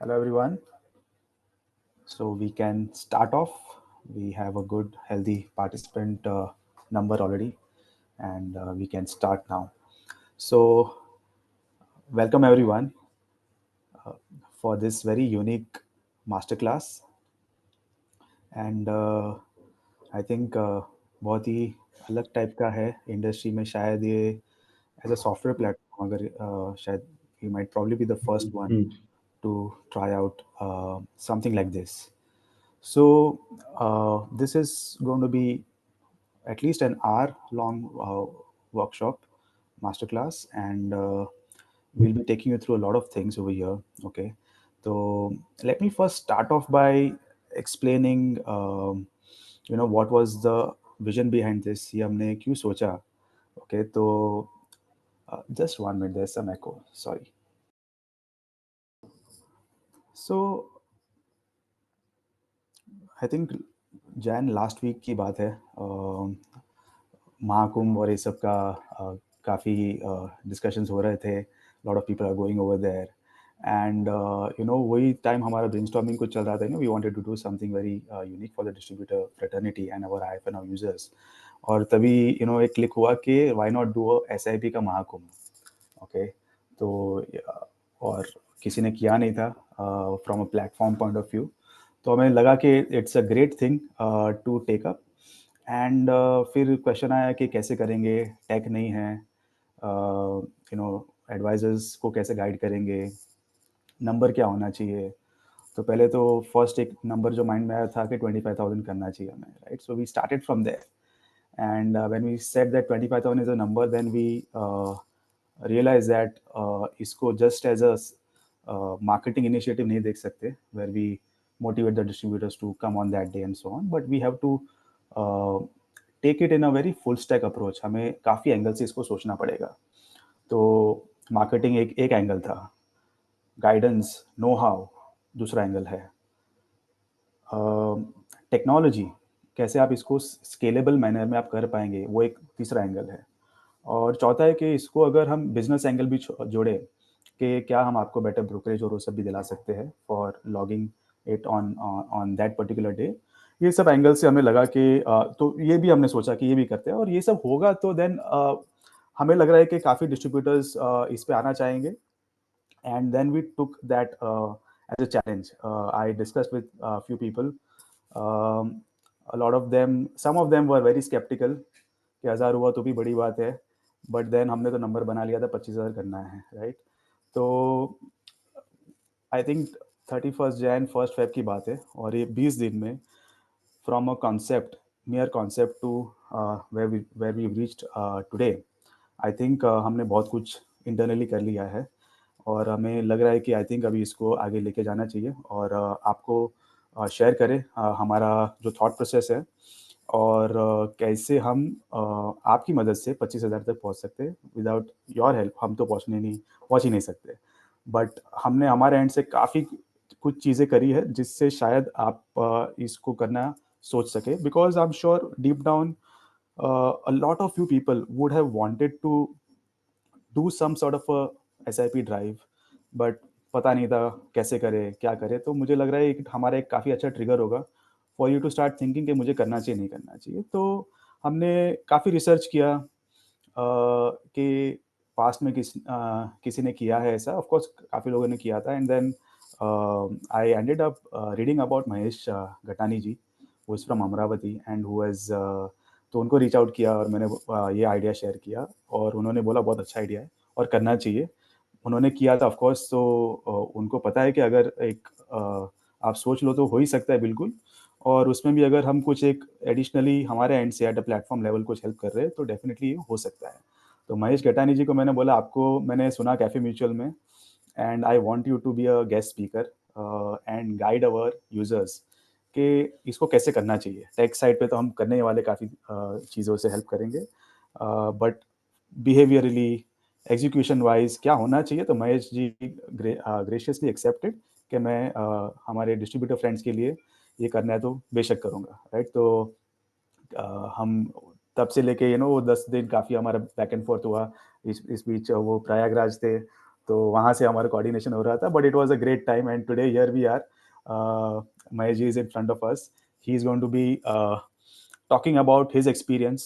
Hello, everyone. So we can start off. We have a good, healthy participant number already, and we can start now. So, welcome everyone for this very unique masterclass. And I think बहुत ही अलग type का है industry में शायद ये as a software platform अगर शायद we might probably be the first one to try out something like this. So this is going to be at least an hour long workshop masterclass, and we'll be taking you through a lot of things over here. Okay, so let me first start off by explaining what was the vision behind this, ये हमने क्यों सोचा. Okay, तो just 1 minute, there's some echo, sorry. So I think Jain last week की बात है. महाकुंभ और ये सब का काफ़ी डिस्कशंस हो रहे थे. Lot of people are going over there, and वही टाइम हमारा ब्रेनस्टॉर्मिंग कुछ चल रहा था. We wanted to do something very unique for the distributor fraternity and our IFN our users. और तभी एक क्लिक हुआ कि व्हाई नॉट डू एसआईपी का महाकुंभ. ओके, तो और किसी ने किया नहीं था from a platform point of view. तो हमें लगा कि it's a great thing to take up. And फिर क्वेश्चन आया कि कैसे करेंगे, टेक नहीं है, एडवाइजर्स को कैसे गाइड करेंगे, नंबर क्या होना चाहिए. तो पहले तो फर्स्ट एक नंबर जो माइंड में आया था कि 25,000 करना चाहिए हमें, right. So we started from there, and when we said that 25,000 is a number, then we realise that इसको just as a marketing initiative नहीं देख सकते, where we motivate the distributors to come on that day and so on, but we have to take it in a very full stack approach. हमें काफ़ी angle से इसको सोचना पड़ेगा. तो मार्केटिंग एक एंगल था, गाइडेंस, नो हाउ दूसरा एंगल है, टेक्नोलॉजी कैसे आप इसको स्केलेबल मैनर में आप कर पाएंगे वो एक तीसरा एंगल है. और चौथा है कि इसको अगर हम बिजनेस एंगल भी जोड़े कि क्या हम आपको बेटर ब्रोकरेज और वो सब भी दिला सकते हैं for logging it on that particular day. ये सब एंगल से हमें लगा कि तो ये भी हमने सोचा कि ये भी करते हैं, और ये सब होगा तो देन हमें लग रहा है कि काफ़ी डिस्ट्रीब्यूटर्स इस पे आना चाहेंगे. And then we took that as a challenge. I discussed with a few people. A lot of them, some of them were very skeptical कि 1000 हुआ तो भी बड़ी बात है, बट देन हमने तो नंबर बना लिया था 25,000 करना है, राइट. तो आई थिंक 31 जैन 1 फेब की बात है, और ये 20 दिन में from a concept, near concept to where we reached today, I think हमने बहुत कुछ इंटरनली कर लिया है. और हमें लग रहा है कि आई थिंक अभी इसको आगे लेके जाना चाहिए और आपको शेयर करें हमारा जो थॉट प्रोसेस है, और कैसे हम आपकी मदद से 25,000 तक पहुंच सकते हैं. विदाउट योर हेल्प हम तो पहुंच ही नहीं सकते, बट हमने हमारे एंड से काफ़ी कुछ चीज़ें करी है जिससे शायद आप इसको करना सोच सके. Because I am sure deep down a lot of few people would have wanted to do some sort of a SIP drive, but पता नहीं था कैसे करे, क्या करे. तो मुझे लग रहा है कि हमारा एक काफ़ी अच्छा ट्रिगर होगा for you to start thinking कि मुझे करना चाहिए नहीं करना चाहिए. तो हमने काफ़ी रिसर्च किया कि पास्ट में किसी ने किया है ऐसा. ऑफ कोर्स काफ़ी लोगों ने किया था, and then I ended up reading about Mahesh Gatani ji, who is from Amravati and who has, तो उनको रीच आउट किया और मैंने ये आइडिया शेयर किया, और उन्होंने बोला बहुत अच्छा आइडिया है और करना चाहिए. उन्होंने किया था ऑफ कोर्स. तो उनको पता है कि अगर एक आप सोच लो तो हो ही सकता है बिल्कुल. और उसमें भी अगर हम कुछ एक एडिशनली हमारे एंड से एट अ प्लेटफॉर्म लेवल कुछ हेल्प कर रहे हैं तो डेफिनेटली ये हो सकता है. तो महेश गटानी जी को मैंने बोला, आपको मैंने सुना कैफे म्यूचुअल में, and I want you to be a guest speaker and guide our users कि इसको कैसे करना चाहिए. टेक साइड पे तो हम करने वाले काफ़ी चीज़ों से हेल्प करेंगे, बट बिहेवियरली एग्जीक्यूशन वाइज क्या होना चाहिए. तो महेश जी ग्रेशियसली एक्सेप्टेड कि मैं हमारे डिस्ट्रीब्यूटर फ्रेंड्स के लिए ये करना है तो बेशक करूँगा, राइट. तो हम तब से लेके 10 दिन काफ़ी हमारा बैक एंड फोर्थ हुआ. इस बीच वो प्रयागराज थे, तो वहाँ से हमारा कोऑर्डिनेशन हो रहा था, but it was a great time and today here we are, Mahesh ji is in front of us. He is going to be talking about his experience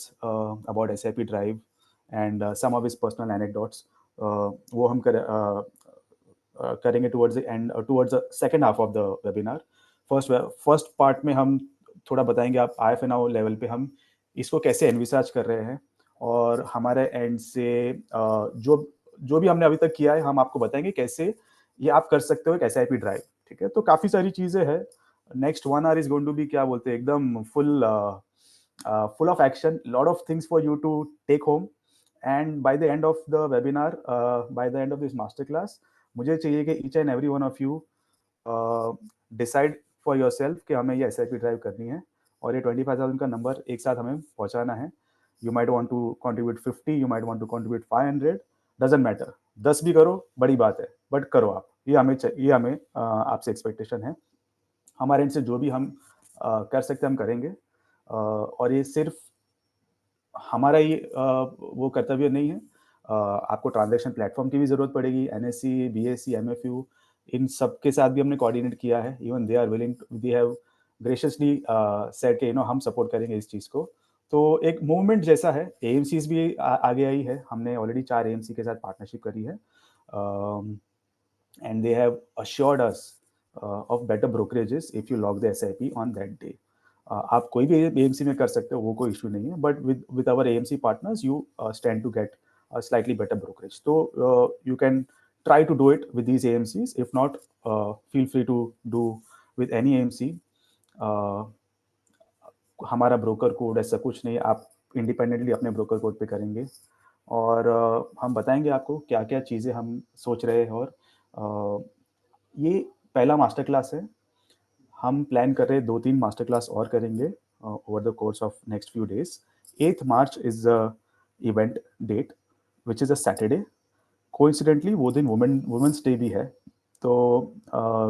about SAP Drive and some of his personal anecdotes. वो हम करेंगे towards the end, towards the second half of the webinar. First part में हम थोड़ा बताएंगे आप IFNOW level पे हम इसको कैसे एनविसाज कर रहे हैं, और हमारे एंड से जो भी हमने अभी तक किया है हम आपको बताएंगे कैसे ये आप कर सकते हो एक SAP ड्राइव. ठीक है, तो काफ़ी सारी चीज़ें हैं. Next 1 hour is going to be, क्या बोलते हैं, एकदम full of action, lot of things for you to take home. And by the end of the webinar, by the end of this masterclass, मुझे चाहिए कि each and every one of you decide for yourself कि हमें ये SIP drive करनी है, और ये 25,000 का नंबर एक साथ हमें पहुंचाना है. You might want to contribute 50, you might want to contribute 500, doesn't matter. 10 भी करो, बड़ी बात है, बट करो आप. ये हमें आपसे एक्सपेक्टेशन है. हमारे एंड से जो भी हम कर सकते हैं हम करेंगे, और ये सिर्फ हमारा ही वो कर्तव्य नहीं है. आपको ट्रांजैक्शन प्लेटफॉर्म की भी ज़रूरत पड़ेगी. NSE, BSE, MFU, इन सब के साथ भी हमने कोऑर्डिनेट किया है. Even they are willing, they have graciously said कि हम सपोर्ट करेंगे इस चीज़ को. तो एक मूवमेंट जैसा है. AMCs भी आगे आई है. हमने ऑलरेडी 4 AMC के साथ पार्टनरशिप करी है, and they have assured us of better brokerages if you log the SIP on that day. आप कोई भी AMC में कर सकते हो, वो कोई इशू नहीं है, but with our AMC partners you stand to get slightly better brokerage. So you can try to do it with these AMCs. If not, feel free to do with any AMC. हमारा broker code ऐसा कुछ नहीं, आप independently अपने broker code पे करेंगे, और हम बताएंगे आपको क्या क्या चीज़ें हम सोच रहे हैं. और ये पहला मास्टर क्लास है. हम प्लान कर रहे हैं 2-3 मास्टर क्लास और करेंगे over the course of next few days. 8th March is the event date, which is a Saturday. Coincidentally वो दिन वुमेंस डे भी है, तो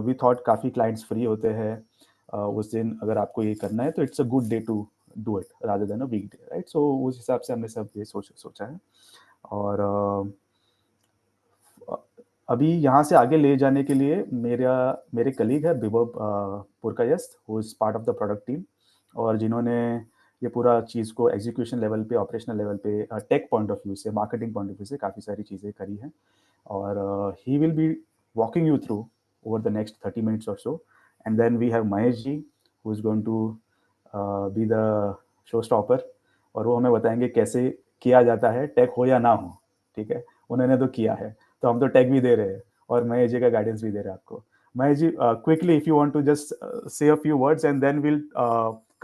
वी थॉट काफ़ी क्लाइंट्स फ्री होते हैं उस दिन. अगर आपको ये करना है तो it's a good day to do it rather than a weekday, right. So उस हिसाब से हमने सब ये सोचा है. और अभी यहाँ से आगे ले जाने के लिए मेरे कलीग है Vibhav Purkayastha, who is part of the product team, और जिन्होंने ये पूरा चीज़ को एग्जीक्यूशन लेवल पे, ऑपरेशनल लेवल पे, टेक पॉइंट ऑफ व्यू से, मार्केटिंग पॉइंट ऑफ व्यू से काफ़ी सारी चीज़ें करी हैं. और he will be walking you through over the next 30 minutes और so. And then we have Mahesh ji, who is going to be the show stopper, और वो हमें बताएंगे कैसे किया जाता है, टेक हो या ना हो. ठीक है, उन्होंने तो किया है, तो हम तो टैग भी दे रहे हैं, और महेश जी का गाइडेंस भी दे रहे हैं आपको. Mahesh ji, quickly if you want to just say a few words and then will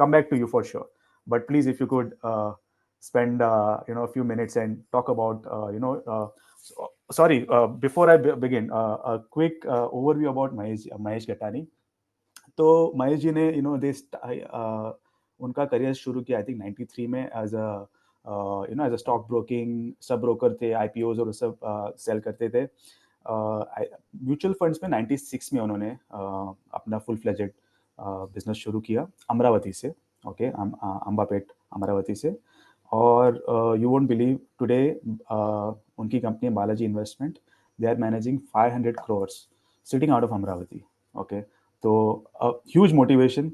come back to you for sure. But please, if you could spend a few minutes and talk about sorry, before I begin, a quick overview about Mahesh Gatani. तो महेश जी ने उनका career शुरू किया आई think 93 में as a stock broking, sub broker थे, IPOs और सब cell करते थे. म्यूचुअल फंड्स में 96 में उन्होंने अपना फुल फ्लेजेड बिजनेस शुरू किया अमरावती से. ओके, अंबापेट अमरावती से. और यू वोंट बिलीव टुडे उनकी company Balaji investment, they are managing 500 crores sitting out of Amravati. Okay, so a huge motivation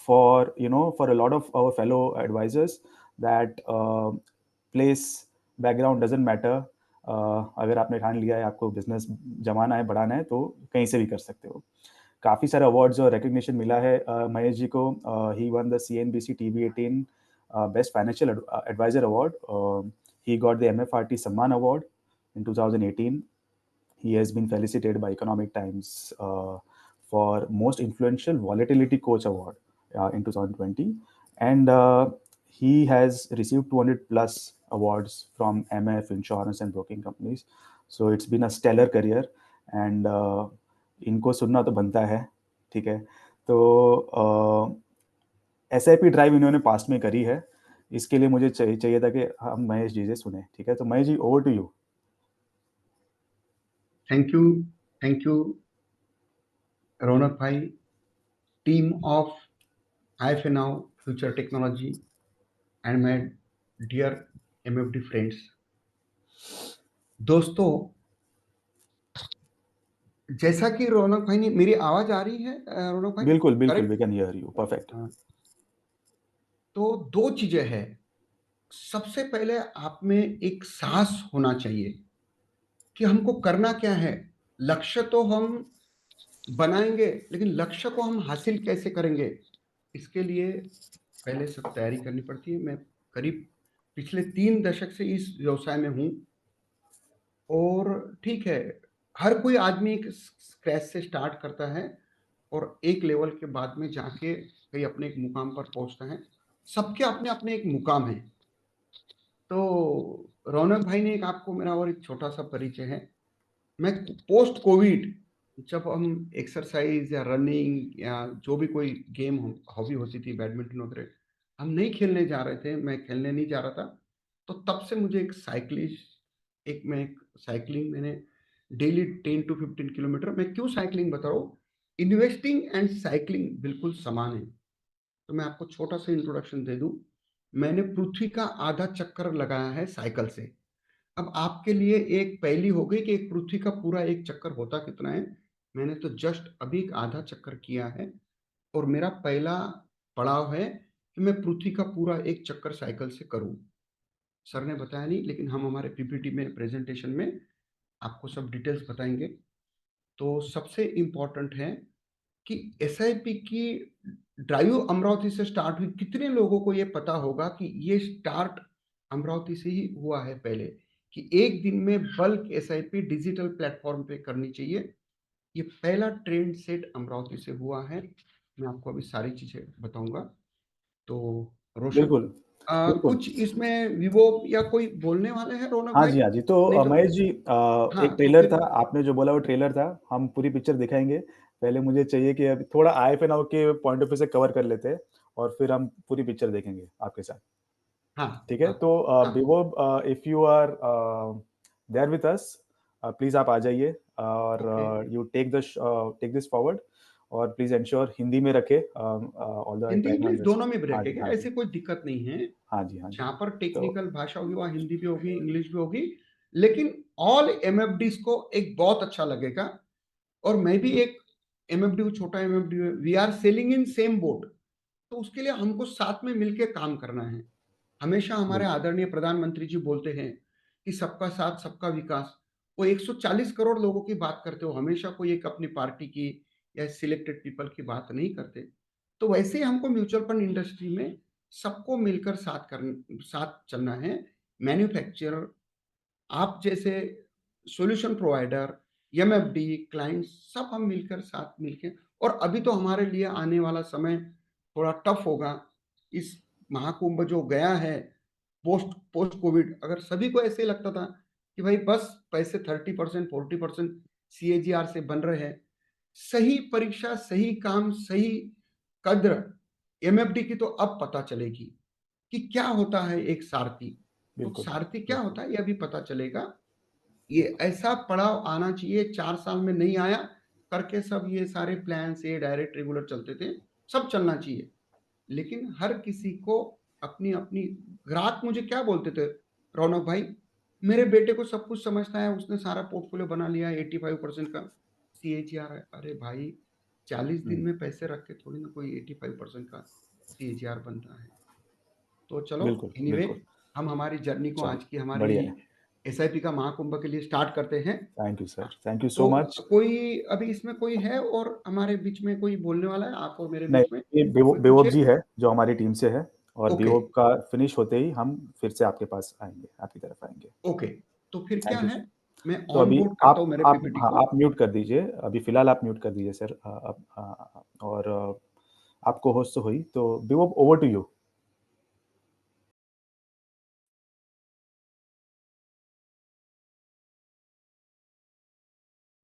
for a lot of our fellow advisors that place background doesn't matter. अगर आपने ठान लिया है आपको business जमाना है, बढ़ाना है, तो कहीं से भी कर सकते हो. काफ़ी सारे अवार्ड्स और रिकग्निशन मिला है महेश जी को. He won the CNBC TV18 best financial advisor award. He got the MFRT सम्मान award in 2018. He has been felicitated by Economic Times for Most Influential Volatility Coach Award in 2020. And he has received 200 plus awards from MF, insurance and broking companies. So it's been a stellar career. And इनको सुनना तो बनता है. ठीक है, तो SIP drive इन्होंने past में करी है. इसके लिए मुझे चाहिए था कि हम महेश जी से सुने. ठीक है, तो Mahesh ji, over to you. Thank you, Ronak bhai, team of IFNOW Future Technology, and my dear MFD friends. दोस्तों, जैसा कि रौनक भाई ने, मेरी आवाज आ रही है रौनक भाई? बिल्कुल बिल्कुल, we correct. Can hear you perfect. तो दो चीजें हैं। सबसे पहले आप में एक साहस होना चाहिए कि हमको करना क्या है। लक्ष्य तो हम बनाएंगे, लेकिन लक्ष्य को हम हासिल कैसे करेंगे, इसके लिए पहले सब तैयारी करनी पड़ती है। मैं करीब पिछले 3 दशक से इस व्यवसाय में हूँ। और ठीक है, हर कोई आदमी एक स्क्रैच से स्टार्ट करता है और एक लेवल के बाद में जाके कहीं अपने एक मुकाम पर पहुंचता है। सबके अपने अपने एक मुकाम है। तो रौनक भाई ने एक, आपको मेरा और एक छोटा सा परिचय है। मैं पोस्ट कोविड, जब हम एक्सरसाइज या रनिंग या जो भी कोई गेम हॉबी होती थी, बैडमिंटन वगैरह, हम नहीं खेलने जा रहे थे, मैं खेलने नहीं जा रहा था। तो तब से मुझे एक साइकिलिस्ट, एक साइकिलिंग मैंने डेली 10 to 15 किलोमीटर। मैं क्यों साइकिलिंग बता रहा हूँ, इन्वेस्टिंग एंड साइकिलिंग बिल्कुल समान है। तो मैं आपको छोटा सा इंट्रोडक्शन दे दूं। मैंने पृथ्वी का आधा चक्कर लगाया है साइकिल से। अब आपके लिए एक पहेली हो गई कि एक पृथ्वी का पूरा एक चक्कर होता कितना है। मैंने तो जस्ट अभी एक आधा चक्कर किया है। और मेरा पहला पड़ाव है कि मैं पृथ्वी का पूरा एक चक्कर साइकिल से करूं। सर ने बताया नहीं, लेकिन हम हमारे पीपीटी में, प्रेजेंटेशन में आपको सब डिटेल्स बताएंगे। तो सबसे इम्पोर्टेंट है कि एसआईपी की ड्राइव अमरावती से स्टार्ट हुई। कितने लोगों को ये पता होगा कि ये स्टार्ट अमरावती से ही हुआ है पहले, कि एक दिन में बल्क एसआईपी डिजिटल प्लेटफॉर्म पे करनी चाहिए। ये पहला ट्रेंड सेट अमरावती से हुआ है। मैं आपको अभी सारी चीजें बताऊंगा। तो रोशन, बिल्कुल बिल्कुल। कुछ इसमें विवो या कोई बोलने वाले हैं रौनक हाँ भाई? जी, हाँ जी। तो नहीं तो महेश जी, हाँ, एक तो ट्रेलर फिर था, आपने जो बोला वो ट्रेलर था, हम पूरी पिक्चर दिखाएंगे। पहले मुझे चाहिए कि अभी थोड़ा आईएफए नाउ के पॉइंट ऑफ व्यू से कवर कर लेते हैं, और फिर हम पूरी पिक्चर देखेंगे आपके साथ। हाँ, ठीक है, हाँ, तो हाँ। Vivo, if you are there with us, please आप आ जाइए, ओके। और यू टेक दिस फॉरवर्ड, और प्लीज इंश्योर हिंदी में रखे all the Hindi interaction. English दोनों में भी हाँ जी, रखेंगे, हाँ जी, ऐसी कोई दिक्कत नहीं है। हाँ जी, हाँ जी। जहां पर तो टेक्निकल भाषा होगी वहां हिंदी भी होगी, इंग्लिश भी होगी। लेकिन ऑल एमएफडीज को एक बहुत अच्छा लगेगा। और मैं भी एक एमएफडी हूँ, छोटा एमएफडी है। We are sailing in same boat. तो उसके लिए हमको साथ में मिलकर काम करना है। हमेशा हमारे बिल्कुल आदरणीय प्रधानमंत्री जी बोलते हैं कि सबका साथ सबका विकास। वो 140 करोड़ लोगों की बात करते हो, हमेशा कोई एक अपनी पार्टी की या सिलेक्टेड पीपल की बात नहीं करते। तो वैसे ही हमको म्यूचुअल फंड इंडस्ट्री में सबको मिलकर साथ चलना है। मैन्युफैक्चरर, आप जैसे सॉल्यूशन प्रोवाइडर, एमएफडी, क्लाइंट, सब हम मिलकर साथ मिलकर। और अभी तो हमारे लिए आने वाला समय थोड़ा टफ होगा। इस महाकुंभ जो गया है, पोस्ट पोस्ट कोविड, अगर सभी को ऐसे लगता था कि भाई बस पैसे 30% 40% सीएजीआर से बन रहे हैं, सही परीक्षा, सही काम, सही कद्र एमएफडी की तो अब पता चलेगी कि क्या होता है एक सारथी। तो बिल्कुल सारथी क्या बिल्कुल। होता है ये अभी पता चलेगा। ये ऐसा पड़ाव आना चाहिए, 4 साल में नहीं आया करके सब ये सारे प्लान से डायरेक्ट रेगुलर चलते थे। सब चलना चाहिए, लेकिन हर किसी को अपनी अपनी। ग्राहक मुझे क्या बोलते थे रौनक भाई, मेरे बेटे को सब कुछ समझता है, उसने सारा पोर्टफोलियो बना लिया, 85% का सीएजीआर है। अरे भाई, 40 दिन हम्म, में पैसे रख के थोड़ी ना कोई 85% का सीएजीआर बनता है। तो चलो, बिल्कुल एनीवे, बिल्कुल। हम हमारी जर्नी को, आज चलो, की हमारी बढ़िया है। एसआईपी का महाकुंभ के लिए स्टार्ट करते हैं। Thank you sir, thank you तो सो मच। कोई अभी इसमें कोई है और हमारे बीच में कोई बोलने वाला है, आप और मेरे नहीं, बीच में ये कोई बेवब पूछे? जी है जो हमारी टीम से है, और ओके, बेवब का फिनिश होते ही हम फिर से आपके पास आएंगे, आपकी तरफ आएंगे। ओके। तो फिर क्या थैंक यू है, सर। मैं तो ऑन अभी बोर्ड करता आप हूँ मेरे आप पीपीटी हाँ, को। आप म्यूट कर दीजिए, अभी फिलहाल आप म्यूट कर दीजिए सर। और आपको होस्ट तो हुई, तो Vaibhav, over to you.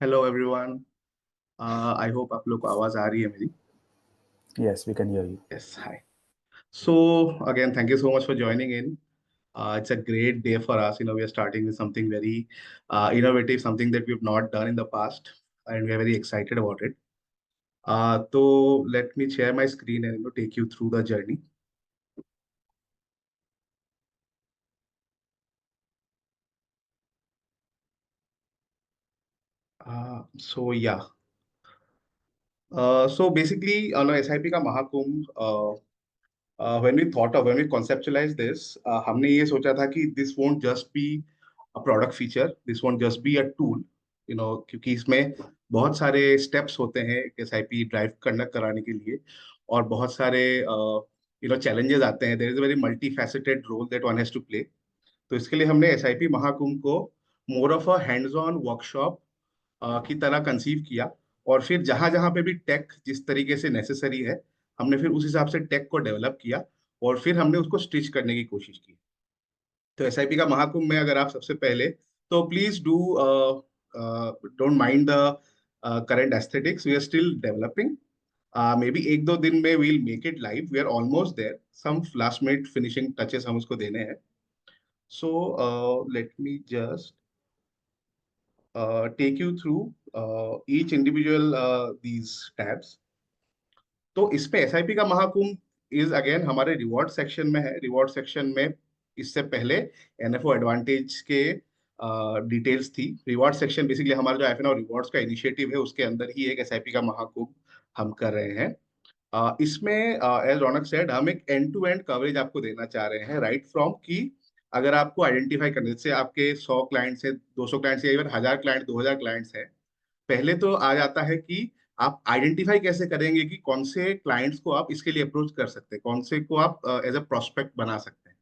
Hello everyone. I hope आप लोग को आवाज आ रही है मेरी। Yes, we can hear you. Yes, hi. So again, thank you so much for joining in. It's a great day for us. We are starting with something very innovative, something that we've not done in the past, and we are very excited about it. So let me share my screen and take you through the journey. So yeah, so basically, SIP का Mahakumbh, when we conceptualized this, हमने ये सोचा था कि this won't just be a product feature, this won't just be a tool, क्योंकि इसमें बहुत सारे steps होते हैं SIP ड्राइव कंडक्ट कराने के लिए, और बहुत सारे challenges आते हैं. There is a very multifaceted role that one has to play. तो इसके लिए हमने SIP महाकुंभ को more of a hands-on workshop की तरह कंसीव किया, और फिर जहां जहां पे भी टेक जिस तरीके से नेसेसरी है, हमने फिर उस हिसाब से टेक को डेवलप किया, और फिर हमने उसको स्टिच करने की कोशिश की. तो एसआईपी का महाकुंभ में अगर आप सबसे पहले, तो please do don't mind the current aesthetics, we are still developing. Maybe एक दो दिन में we'll make it live, we are almost there, some last minute finishing touches हम उसको देने हैं. So let me just take you through each individual these tabs. तो इस पे एसआईपी का महाकुंभ इज अगेन हमारे रिवॉर्ड सेक्शन में है. रिवॉर्ड सेक्शन में इससे पहले एनएफओ एडवांटेज के डिटेल्स थी. रिवॉर्ड सेक्शन बेसिकली हमारा जो एफएनओ रिवॉर्ड्स का इनिशिएटिव है, उसके अंदर ही एक एसआईपी का महाकुंभ हम कर रहे हैं. इसमें एज रौनक सेड, हम एक एंड टू एंड कवरेज आपको देना चाह रहे हैं, राइट फ्रॉम कि अगर आपको आइडेंटिफाई करने से आपके 100 क्लाइंट्स है, 200 क्लाइंट्स है, इवन 1000 क्लाइंट, 2000 क्लाइंट्स है, पहले तो आ जाता है कि आप आइडेंटिफाई कैसे करेंगे कि कौन से क्लाइंट्स को आप इसके लिए अप्रोच कर सकते हैं, कौन से को आप एज अ प्रोस्पेक्ट बना सकते हैं.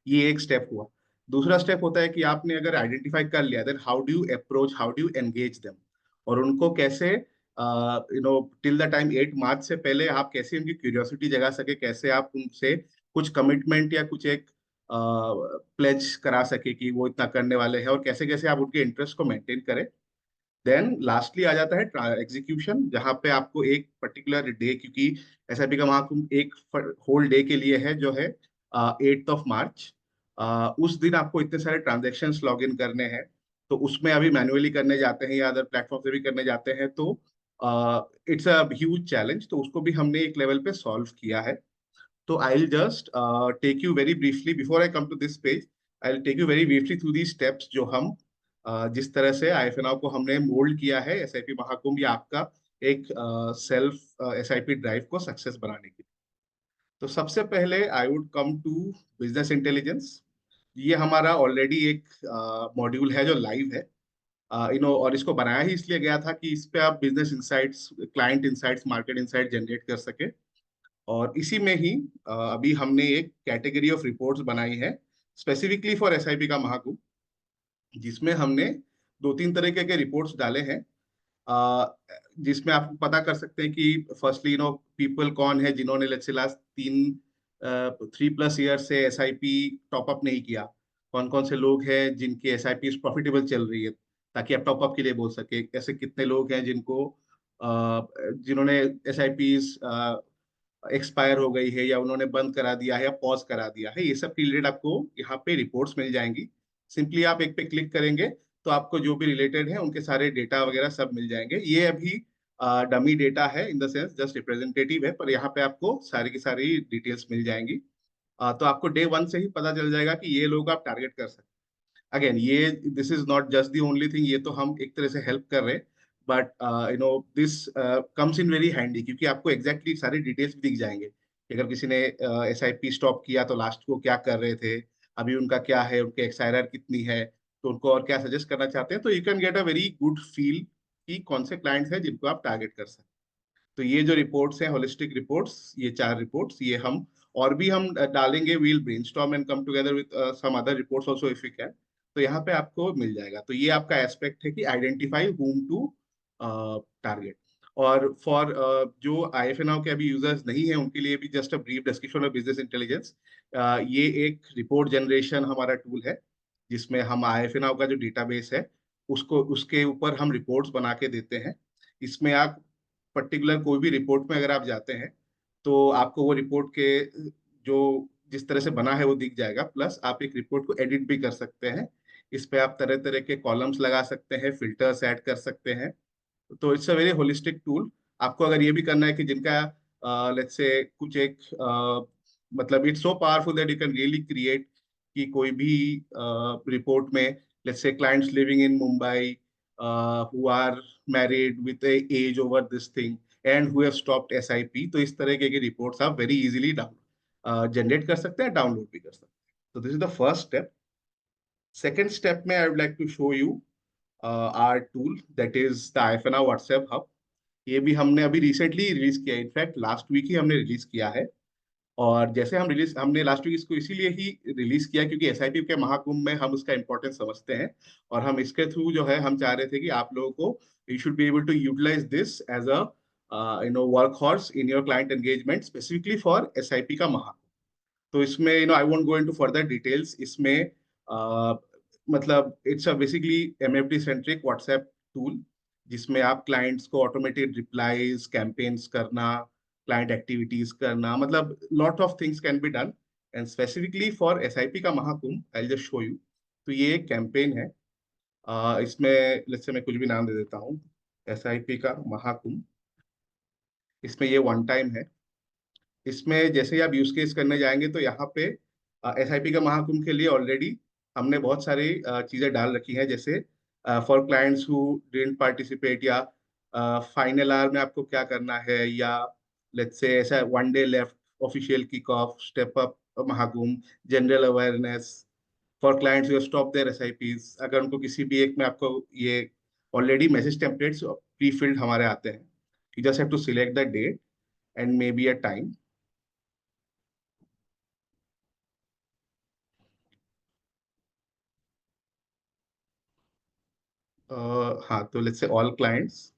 ये एक स्टेप हुआ. दूसरा स्टेप होता है कि आपने अगर आइडेंटिफाई कर लिया, then how do you approach, how do you engage them, और उनको कैसे टिल द टाइम 8 मार्च से पहले आप कैसे उनकी क्यूरियोसिटी जगा सके, कैसे आप उनसे कुछ कमिटमेंट या कुछ एक प्लेज करा सके कि वो इतना करने वाले हैं, और कैसे कैसे आप उनके इंटरेस्ट को मेंटेन करें. देन लास्टली आ जाता है एग्जीक्यूशन, जहां पे आपको एक पर्टिकुलर डे, क्योंकि एसआईपी का महाकुंभ एक होल डे के लिए है जो है 8 मार्च. उस दिन आपको इतने सारे ट्रांजेक्शन्स लॉग इन करने हैं, तो उसमें अभी मैन्युअली करने जाते हैं या अदर प्लेटफॉर्म से भी करने जाते हैं, तो इट्स अ ह्यूज चैलेंज. तो उसको भी हमने एक लेवल पे सॉल्व किया है. तो I will just take you very briefly before I come to this page, I will take you very briefly through the steps जो हम जिस तरह से आईएफएनओ को हमने मोल्ड किया है एसआईपी महाकुंभ या आपका एक सेल्फ एसआईपी ड्राइव को सक्सेस बनाने के लिए. तो सबसे पहले I would come to business intelligence. ये हमारा ऑलरेडी एक मॉड्यूल है जो लाइव है, और इसको बनाया ही इसलिए गया था कि इस पे आप business insights, client insights, market insight generate कर सके. और इसी में ही अभी हमने एक कैटेगरी ऑफ रिपोर्ट्स बनाई है स्पेसिफिकली फॉर एसआईपी का महाकुंभ, जिसमें हमने 2-3 तरीके के रिपोर्ट्स डाले हैं, जिसमें आप पता कर सकते हैं कि फर्स्टली पीपल कौन है जिन्होंने लेट्स से लास्ट 3+ ईयर से एसआईपी टॉपअप नहीं किया, कौन कौन से लोग हैं जिनकी एसआईपी प्रॉफिटेबल चल रही है, ताकि आप टॉपअप के लिए बोल सके. ऐसे कितने लोग हैं जिन्होंने एसआईपी एक्सपायर हो गई है, या उन्होंने बंद करा दिया है, या पॉज करा दिया है. ये सब रिलेटेड आपको यहाँ पे रिपोर्ट्स मिल जाएंगी. सिंपली आप एक पे क्लिक करेंगे तो आपको जो भी रिलेटेड है उनके सारे डेटा वगैरह सब मिल जाएंगे. ये अभी डमी डेटा है, in the sense just representative है, पर यहाँ पे आपको सारी की सारी डिटेल्स मिल जाएंगी. तो आपको डे 1 से ही पता चल जाएगा कि ये लोग आप टारगेट कर सकते हैं. अगेन ये this is not just the only thing, ये तो हम एक तरह से हेल्प कर रहे हैं, but this comes in very handy, क्योंकि आपको एग्जैक्टली सारे डिटेल्स भी दिख जाएंगे कि अगर किसी ने एसआईपी स्टॉप किया तो लास्ट को क्या कर रहे थे, अभी उनका क्या है, उनके एक्सआईआर कितनी है, तो उनको और क्या सजेस्ट करना चाहते हैं. तो you can get a very good feel कि कौन से क्लाइंट्स हैं जिनको आप टारगेट कर सकते हैं. तो ये जो रिपोर्ट्स हैं, होलिस्टिक रिपोर्ट्स, ये 4 रिपोर्ट्स, ये हम और भी हम डालेंगे. We'll brainstorm and come together with some other reports also if you can. तो यहाँ पे आपको मिल जाएगा. तो ये आपका एस्पेक्ट है कि आइडेंटिफाई whom टू टारगेट. और फॉर जो आईएफएनओ के अभी यूजर्स नहीं है, उनके लिए भी just a brief description of business intelligence. ये एक रिपोर्ट जनरेशन हमारा टूल है, जिसमें हम आईएफएनओ का जो डेटाबेस है उसके ऊपर हम रिपोर्ट्स बना के देते हैं. इसमें आप पर्टिकुलर कोई भी रिपोर्ट में अगर आप जाते हैं तो आपको वो रिपोर्ट के जो जिस तरह से बना है वो दिख जाएगा, प्लस आप एक रिपोर्ट को एडिट भी कर सकते हैं. इस पे आप तरह तरह के कॉलम्स लगा सकते हैं, फिल्टर्स ऐड कर सकते हैं. तो it's a very holistic tool. आपको अगर ये भी करना है कि जिनका लेट्स से कुछ एक मतलब it's so powerful that you can really create कि कोई भी रिपोर्ट में let's say clients living in Mumbai who are married with a age over this thing and who have stopped SIP. तो इस तरह के रिपोर्ट्स आप वेरी इजीली जनरेट कर सकते हैं, डाउनलोड भी कर सकते हैं. तो this is the first step. Second step में I would like to show you our tool that is the IFNR WhatsApp hub. ये भी हमने अभी रिसेंटली रिलीज किया है, इनफैक्ट लास्ट वीक ही हमने रिलीज किया है. और जैसे हमने लास्ट वीक इसको इसीलिए ही रिलीज किया क्योंकि SIP के महाकुंभ में हम उसका इंपॉर्टेंस समझते हैं, और हम इसके थ्रू जो है हम चाह रहे थे कि आप लोगों को you should be able to utilize this as a work horse in your client engagement specifically for SIP का महाकुंभ. तो इसमें I won't go into further details. इसमें मतलब it's a basically MFD centric WhatsApp tool जिसमें आप clients को automated replies, campaigns करना, client activities करना, मतलब lot of things can be done. And specifically for SIP का Mahakumbh I just show you. तो ये एक कैंपेन है. इसमें लेट्स से मैं कुछ भी नाम दे देता हूँ, SIP का महाकुंभ. इसमें ये वन टाइम है. इसमें जैसे ही आप यूज केस करने जाएंगे तो यहाँ पे SIP का महाकुंभ के लिए ऑलरेडी हमने बहुत सारी चीजें डाल रखी हैं, जैसे for clients who didn't participate, या फाइनल आवर में आपको क्या करना है, या लेट्स से ऐसा one day left, official kick off, step up Mahakumbh, general awareness for clients who stop their SIPs. अगर उनको किसी भी एक में आपको ये already message templates pre filled हमारे आते हैं. You just have to select the date and maybe a time. हाँ, तो लेट्स से ऑल क्लाइंट्स.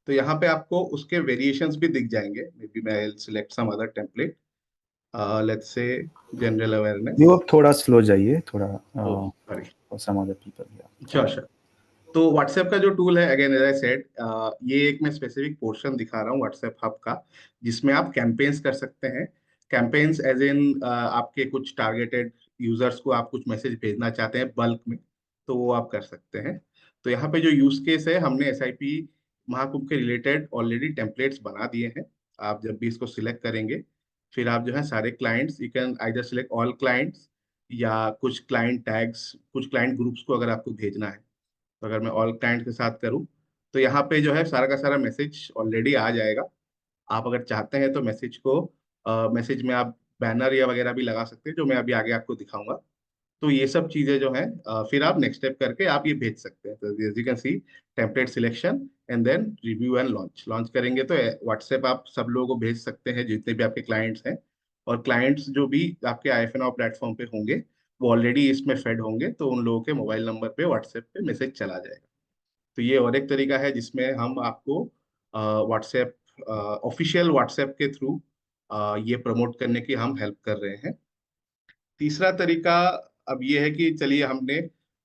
तो यहाँ पे आपको उसके वेरिएशंस भी दिख जाएंगे. मे बी मैं select some other template. Let's say general awareness. You आप थोड़ा स्लो जाइए, थोड़ा sorry. for some other people. Yeah. Sure sure. तो व्हाट्सएप का जो टूल है, अगेन एज आई सेड, ये एक मैं स्पेसिफिक पोर्शन दिखा रहा हूँ व्हाट्सएप हब का, जिसमें आप कैंपेन्स कर सकते हैं. कैंपेन्स एज इन आपके कुछ टारगेटेड यूजर्स को आप कुछ मैसेज भेजना चाहते हैं बल्क में, तो वो आप कर सकते हैं. तो यहाँ पे जो यूज केस है, हमने SIP महाकुंभ के रिलेटेड ऑलरेडी टेम्पलेट्स बना दिए हैं. आप जब भी इसको सिलेक्ट करेंगे, फिर आप जो है सारे clients, you can either select all clients या कुछ क्लाइंट टैग्स, कुछ क्लाइंट ग्रुप्स को अगर आपको भेजना है. तो अगर मैं ऑल क्लाइंट के साथ करूं तो यहाँ पे जो है सारा का सारा मैसेज ऑलरेडी आ जाएगा. आप अगर चाहते हैं तो मैसेज में आप बैनर या वगैरह भी लगा सकते हैं, जो मैं अभी आगे आपको दिखाऊंगा. तो ये सब चीजें जो हैं फिर आप नेक्स्ट स्टेप करके आप ये भेज सकते हैं. तो as you can see, template selection and then review and launch करेंगे तो व्हाट्सएप आप सब लोगों को भेज सकते हैं जितने भी आपके क्लाइंट्स हैं. और क्लाइंट्स जो भी आपके IFNR प्लेटफॉर्म पे होंगे वो ऑलरेडी इसमें फेड होंगे, तो उन लोगों के मोबाइल नंबर पे व्हाट्सएप पे मैसेज चला जाएगा. तो ये और एक तरीका है जिसमें हम आपको व्हाट्सएप, ऑफिशियल व्हाट्सएप के थ्रू ये प्रमोट करने की हम हेल्प कर रहे हैं. तीसरा तरीका अब ये है कि चलिए हमने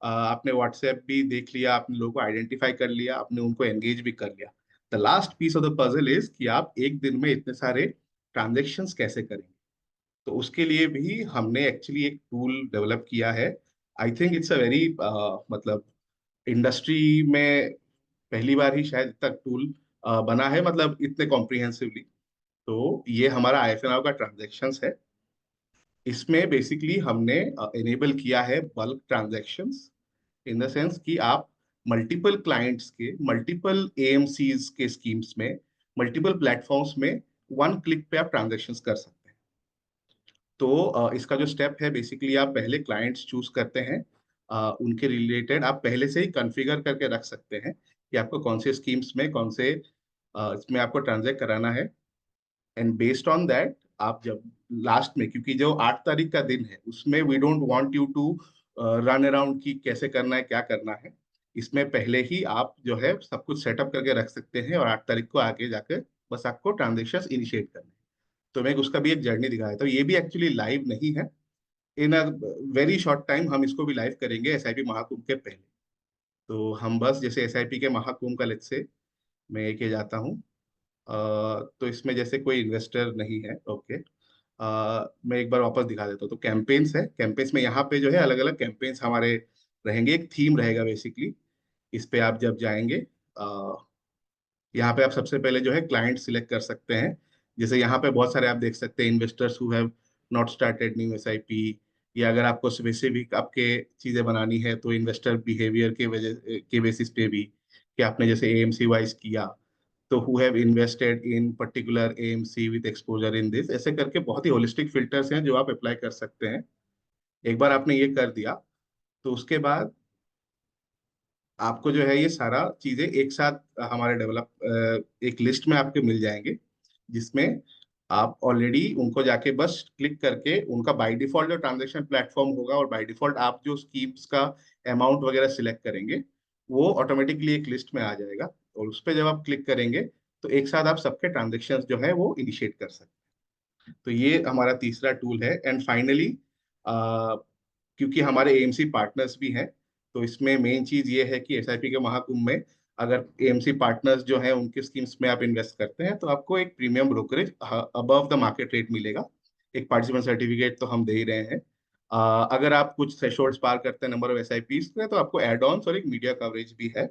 आपने व्हाट्सएप भी देख लिया, आपने लोगों को आइडेंटिफाई कर लिया, आपने उनको एंगेज भी कर लिया. The last piece of the puzzle is कि आप एक दिन में इतने सारे ट्रांजेक्शन्स कैसे करेंगे. तो उसके लिए भी हमने एक्चुअली एक टूल डेवलप किया है. I think it's a very मतलब इंडस्ट्री में पहली बार ही शायद तक टूल बना है, मतलब इतने कॉम्प्रिहेंसिवली. तो ये हमारा IFNR का ट्रांजेक्शन्स है. इसमें बेसिकली हमने इनेबल किया है bulk transactions, in the sense कि आप मल्टीपल क्लाइंट्स के, मल्टीपल AMCs के स्कीम्स में, मल्टीपल प्लेटफॉर्म्स में वन क्लिक पे आप ट्रांजैक्शंस कर सकते हैं. तो इसका जो स्टेप है, बेसिकली आप पहले क्लाइंट्स चूज करते हैं. उनके रिलेटेड आप पहले से ही कॉन्फ़िगर करके रख सकते हैं कि आपको कौन से स्कीम्स में, कौन से इसमें आपको ट्रांजैक्ट कराना है. एंड बेस्ड ऑन दैट आप जब लास्ट में, क्योंकि जो 8 तारीख का दिन है उसमें we don't want you to run around कि कैसे करना है, क्या करना है. इसमें पहले ही आप जो है सब कुछ सेटअप करके रख सकते हैं, और 8 तारीख को आगे जाकर बस आपको ट्रांजेक्शन इनिशिएट करने हैं. तो मैं उसका भी एक जर्नी दिखाया था. ये भी एक्चुअली लाइव नहीं है. इन अ वेरी शॉर्ट टाइम हम इसको भी लाइव करेंगे SIP महाकुंभ के पहले. तो हम बस जैसे SIP के महाकुंभ का लेट्स से मैं एक जाता हूँ. तो इसमें जैसे कोई इन्वेस्टर नहीं है. ओके. मैं एक बार वापस दिखा देता हूँ. तो कैंपेन्स है. कैंपेन्स में यहाँ पे जो है अलग अलग कैंपेन्स हमारे रहेंगे. एक थीम रहेगा बेसिकली. इस पे आप जब जाएंगे, यहाँ पे आप सबसे पहले जो है क्लाइंट सिलेक्ट कर सकते हैं. जैसे यहाँ पे बहुत सारे आप देख सकते हैं, investors who have not started new SIP, या अगर आपको स्पेसिफिक आपके चीजें बनानी है तो इन्वेस्टर बिहेवियर के वजह के बेसिस पे भी, कि आपने जैसे एएमसी वाइज किया तो who have invested in particular AMC with exposure in this, ऐसे करके बहुत ही होलिस्टिक फिल्टर्स हैं जो आप अप्लाई कर सकते हैं। एक बार आपने ये कर दिया तो उसके बाद आपको जो है ये सारा चीजें एक साथ हमारे एक लिस्ट में आपके मिल जाएंगे, जिसमें आप ऑलरेडी उनको जाके बस क्लिक करके उनका बाय डिफॉल्ट जो ट्रांजैक्शन प्लेटफॉर्म होगा और बाय डिफॉल्ट आप जो स्कीम्स का अमाउंट वगैरह सिलेक्ट करेंगे वो ऑटोमेटिकली एक लिस्ट में आ जाएगा, और उस पर जब आप क्लिक करेंगे तो एक साथ आप सबके ट्रांजेक्शन जो है वो इनिशिएट कर सकते हैं। तो ये हमारा तीसरा टूल है। एंड फाइनली, क्योंकि हमारे एएमसी पार्टनर्स भी हैं, तो इसमें मेन चीज ये है कि एसआईपी के महाकुंभ में अगर एएमसी पार्टनर्स जो हैं उनके स्कीम्स में आप इन्वेस्ट करते हैं तो आपको एक premium brokerage above the market rate मिलेगा। एक पार्टिसिपेंट सर्टिफिकेट तो हम दे ही रहे हैं। अगर आप कुछ थ्रेशोल्ड्स पार करते हैं नंबर ऑफ एसआईपीस में तो आपको एड ऑन्स और एक मीडिया कवरेज भी है।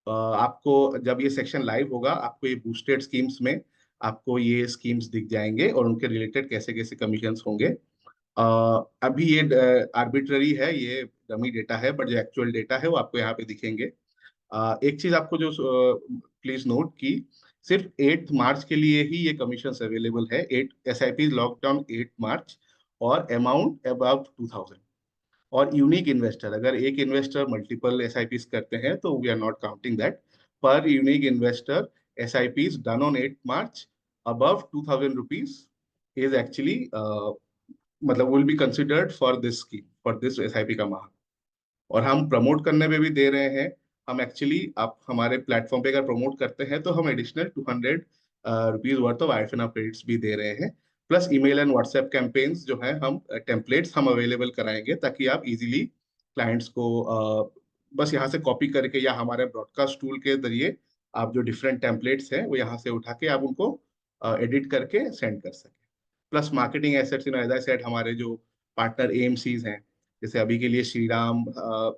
आपको जब ये सेक्शन लाइव होगा आपको ये बूस्टेड स्कीम्स में आपको ये स्कीम्स दिख जाएंगे और उनके रिलेटेड कैसे कैसे कमीशंस होंगे। अभी ये आर्बिट्ररी है, ये डमी डेटा है, बट जो एक्चुअल डेटा है वो आपको यहाँ पे दिखेंगे। एक चीज आपको जो प्लीज नोट की, सिर्फ 8 मार्च के लिए ही ये कमीशन अवेलेबल है। 8 SIP लॉकडाउन 8 मार्च, और अमाउंट अबाउट 2000। और यूनिक इन्वेस्टर, अगर एक इन्वेस्टर मल्टीपल SIPs करते हैं तो we are not counting that. पर unique investor SIPs done on 8 March above 2000 rupees is actually मतलब will be considered for this scheme, for this SIP का माह। और हम प्रमोट करने में भी दे रहे हैं। हम एक्चुअली आप हमारे प्लेटफॉर्म पे अगर प्रमोट करते हैं तो हम additional 200 rupees worth of IFNA credits भी दे रहे हैं। Plus email and WhatsApp campaigns जो है हम टेम्पलेट्स हम अवेलेबल कराएंगे, ताकि आप इजीली क्लाइंट्स को बस यहाँ से कॉपी करके या हमारे ब्रॉडकास्ट टूल के जरिए आप जो डिफरेंट टेम्पलेट्स हैं वो यहाँ से उठा के आप उनको एडिट करके सेंड कर सकें। Plus marketing assets, as I said, हमारे जो पार्टनर एएमसीज हैं, जैसे अभी के लिए श्रीराम,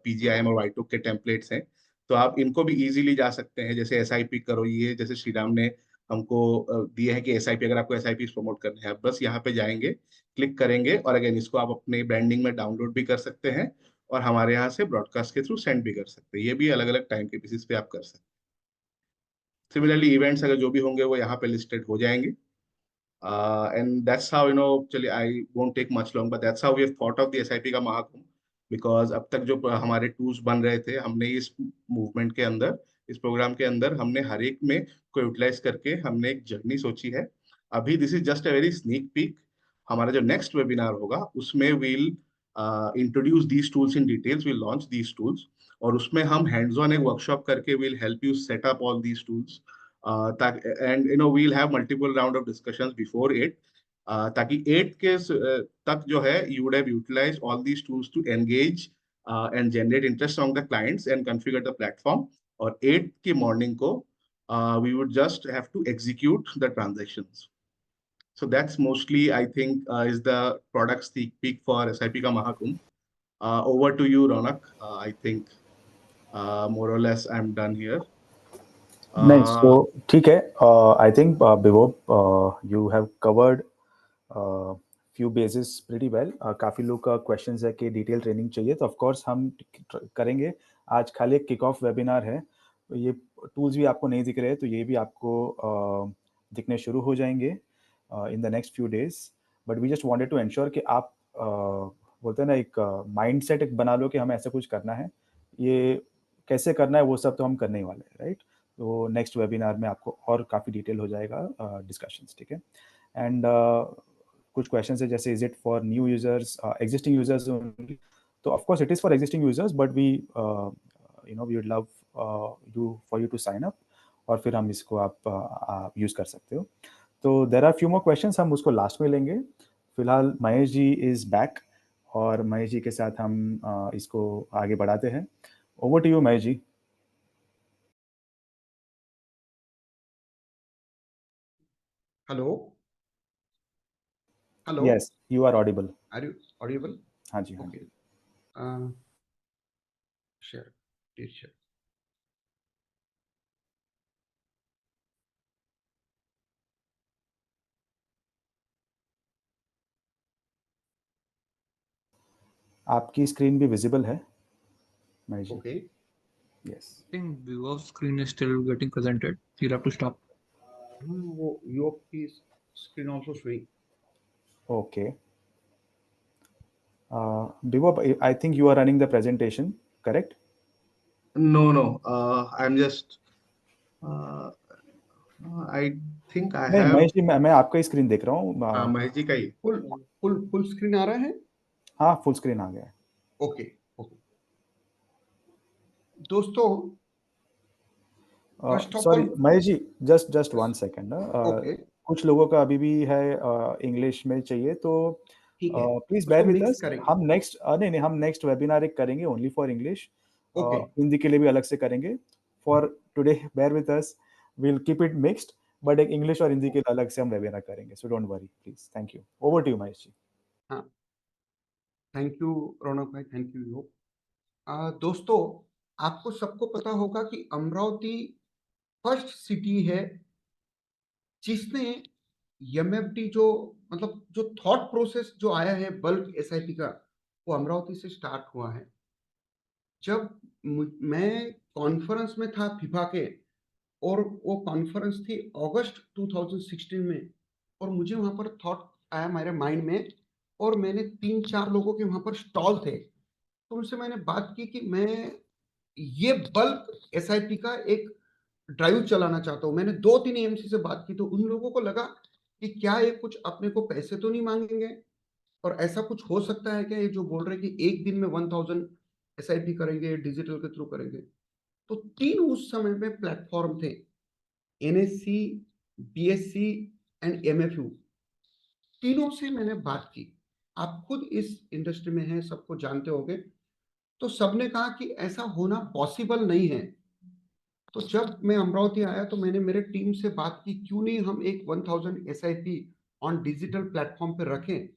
PGIM और वाईटुक के टेम्पलेट्स हैं, तो आप इनको भी इजीली जा सकते हैं। जैसे SIP करो, ये जैसे श्रीराम ने हमको दिए हैं कि SIP, अगर आपको SIP प्रमोट करने हैं बस यहाँ पे जाएंगे, क्लिक करेंगे, और अगेन इसको आप अपने ब्रांडिंग में डाउनलोड भी कर सकते हैं और हमारे यहाँ से ब्रॉडकास्ट के थ्रू सेंड भी कर सकते हैं। ये भी अलग अलग टाइम के बेसिस पे आप कर सकते हैं। सिमिलरली इवेंट्स अगर जो भी होंगे वो यहाँ पे लिस्टेड हो जाएंगे। And that's how, चलिए, I won't take much long, but that's how we have thought of the SIP का महाकुंभ। बिकॉज अब तक जो हमारे टूल्स बन रहे थे, हमने इस मूवमेंट के अंदर, इस प्रोग्राम के अंदर हमने हर एक में को यूटिलाइज करके हमने एक जर्नी सोची है। अभी this is just a very sneak peek. हमारा जो नेक्स्ट वेबिनार होगा उसमें we'll introduce these tools in details, we'll launch these tools, और उसमें हम हैंड्स ऑन एक वर्कशॉप करके we'll help you set up all these tools. And we'll have multiple round of discussions before it, ताकि 8 के तक जो है you would have utilize all these tools to engage and generate interest on the clients and configure the platform. और 8 की morning को we would just have to execute the transactions. So that's mostly, I think, is the product sneak peek for SIP का Mahakumbh. Over to you, Ronak. I think more or less I'm done here. नहीं, सो ठीक है। I think विभो, you have covered few basis pretty well. काफ़ी लोग का questions है कि डिटेल ट्रेनिंग चाहिए, तो ऑफ कोर्स हम करेंगे। आज खाली एक किक ऑफ वेबिनार है, तो ये टूल्स भी आपको नहीं दिख रहे हैं, तो ये भी आपको दिखने शुरू हो जाएंगे in the next few days. But we just wanted to ensure कि आप बोलते हैं ना, एक माइंडसेट एक बना लो कि हमें ऐसा कुछ करना है। ये कैसे करना है वो सब तो हम करने ही वाले हैं, राइट? तो नेक्स्ट वेबिनार में आपको और काफ़ी डिटेल हो जाएगा डिस्कशंस, ठीक है? एंड कुछ क्वेश्चन है जैसे is it for new users, existing users only? तो of course it is for existing users, but we we would love you to sign up, और फिर हम इसको आप यूज़ कर सकते हो। तो there are few more questions, हम उसको लास्ट में लेंगे। फिलहाल महेश जी इज़ बैक, और महेश जी के साथ हम इसको आगे बढ़ाते हैं। Over to you Mahesh ji. Hello hello, yes, you are audible. Are you audible? हाँ जी, हाँ ओके, जी। Share, please share. आपकी स्क्रीन भी विजिबल है Mahesh ji? Okay, yes. I think viewer screen is still getting presented. You'll have to stop. वो यूओप की screen also showing. Okay. Bebop, I think you are running the presentation, correct? No. I'm just. I think I नहीं have. Mahesh ji, मैं आपका ही screen देख रहा हूँ। महेश जी का ही। Full screen आ रहा है? हाँ, फुल स्क्रीन आ गया है। ओके ओके दोस्तों, first of sorry all, Mahesh ji, just 1 second ना। ओके कुछ लोगों का अभी भी है इंग्लिश में चाहिए, तो ठीक है, प्लीज उसको बेयर विद मिक्स अस। करेंगे। हम नेक्स्ट नहीं, हम नेक्स्ट वेबिनार एक करेंगे only for English. Okay Hindi के लिए भी अलग से करेंगे। For today bear with us, will keep it mixed, but एक इंग्लिश और हिंदी के लिए अलग से हम वेबिनार करेंगे, so don't worry please. Thank you. Over to you Mahesh ji. हाँ, थैंक यू रौनक भाई, थैंक यू योग। दोस्तों, आपको सबको पता होगा कि अमरावती फर्स्ट सिटी है जिसने एमएफडी जो मतलब जो थॉट प्रोसेस जो आया है बल्क एसआईपी का, वो अमरावती से स्टार्ट हुआ है। जब मैं कॉन्फ्रेंस में था फिफा के, और वो कॉन्फ्रेंस थी अगस्त 2016 में, और मुझे वहां पर थॉट आया मेरे माइंड में, और मैंने 3-4 लोगों के वहां पर स्टॉल थे, तो उनसे मैंने बात की कि मैं ये बल्क एसआईपी का एक ड्राइव चलाना चाहता हूँ। मैंने 2-3 एमसी से बात की, तो उन लोगों को लगा कि क्या ये कुछ अपने को पैसे तो नहीं मांगेंगे, और ऐसा कुछ हो सकता है क्या, ये जो बोल रहे हैं कि एक दिन में 1000 एसआईपी करेंगे, डिजिटल के थ्रू करेंगे। तो 3 उस समय में प्लेटफॉर्म थे, एनएससी, बीएससी एंड एमएफयू। तीनों से मैंने बात की। आप खुद इस इंडस्ट्री में हैं, सबको जानते होंगे। तो सबने कहा कि ऐसा होना पॉसिबल नहीं है। तो जब मैं अमरावती आया तो मैंने मेरे टीम से बात की, क्यों नहीं हम एक 1000 एसआईपी ऑन डिजिटल प्लेटफॉर्म पे रखें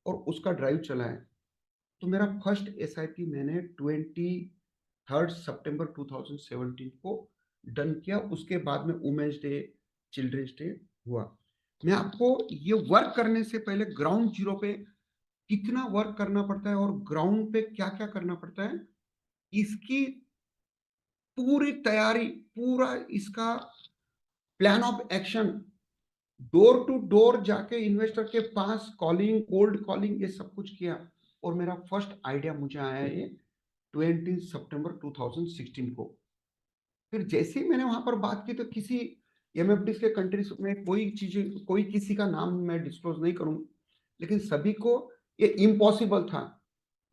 और उसका ड्राइव चलाएं। तो मेरा फर्स्ट एसआईपी मैंने 23 सितंबर 2017 को डन किया। उसके बाद में वुमेन्स डे, चिल्ड्रंस डे हुआ। मैं आपको ये वर्क करने से पहले ग्राउंड जीरो पे कितना वर्क करना पड़ता है और ग्राउंड पे क्या क्या करना पड़ता है, इसकी पूरी तैयारी, पूरा इसका plan of action, door to door जाके इन्वेस्टर के पास कॉलिंग, कोल्ड कॉलिंग, ये सब कुछ किया। और मेरा फर्स्ट आइडिया मुझे आया ये 20 सितंबर 2016 को। फिर जैसे ही मैंने वहां पर बात की, तो किसी एमएफडी के कंट्रीज में कोई किसी का नाम मैं डिस्क्लोज नहीं करूं, लेकिन सभी को ये इम्पॉसिबल था।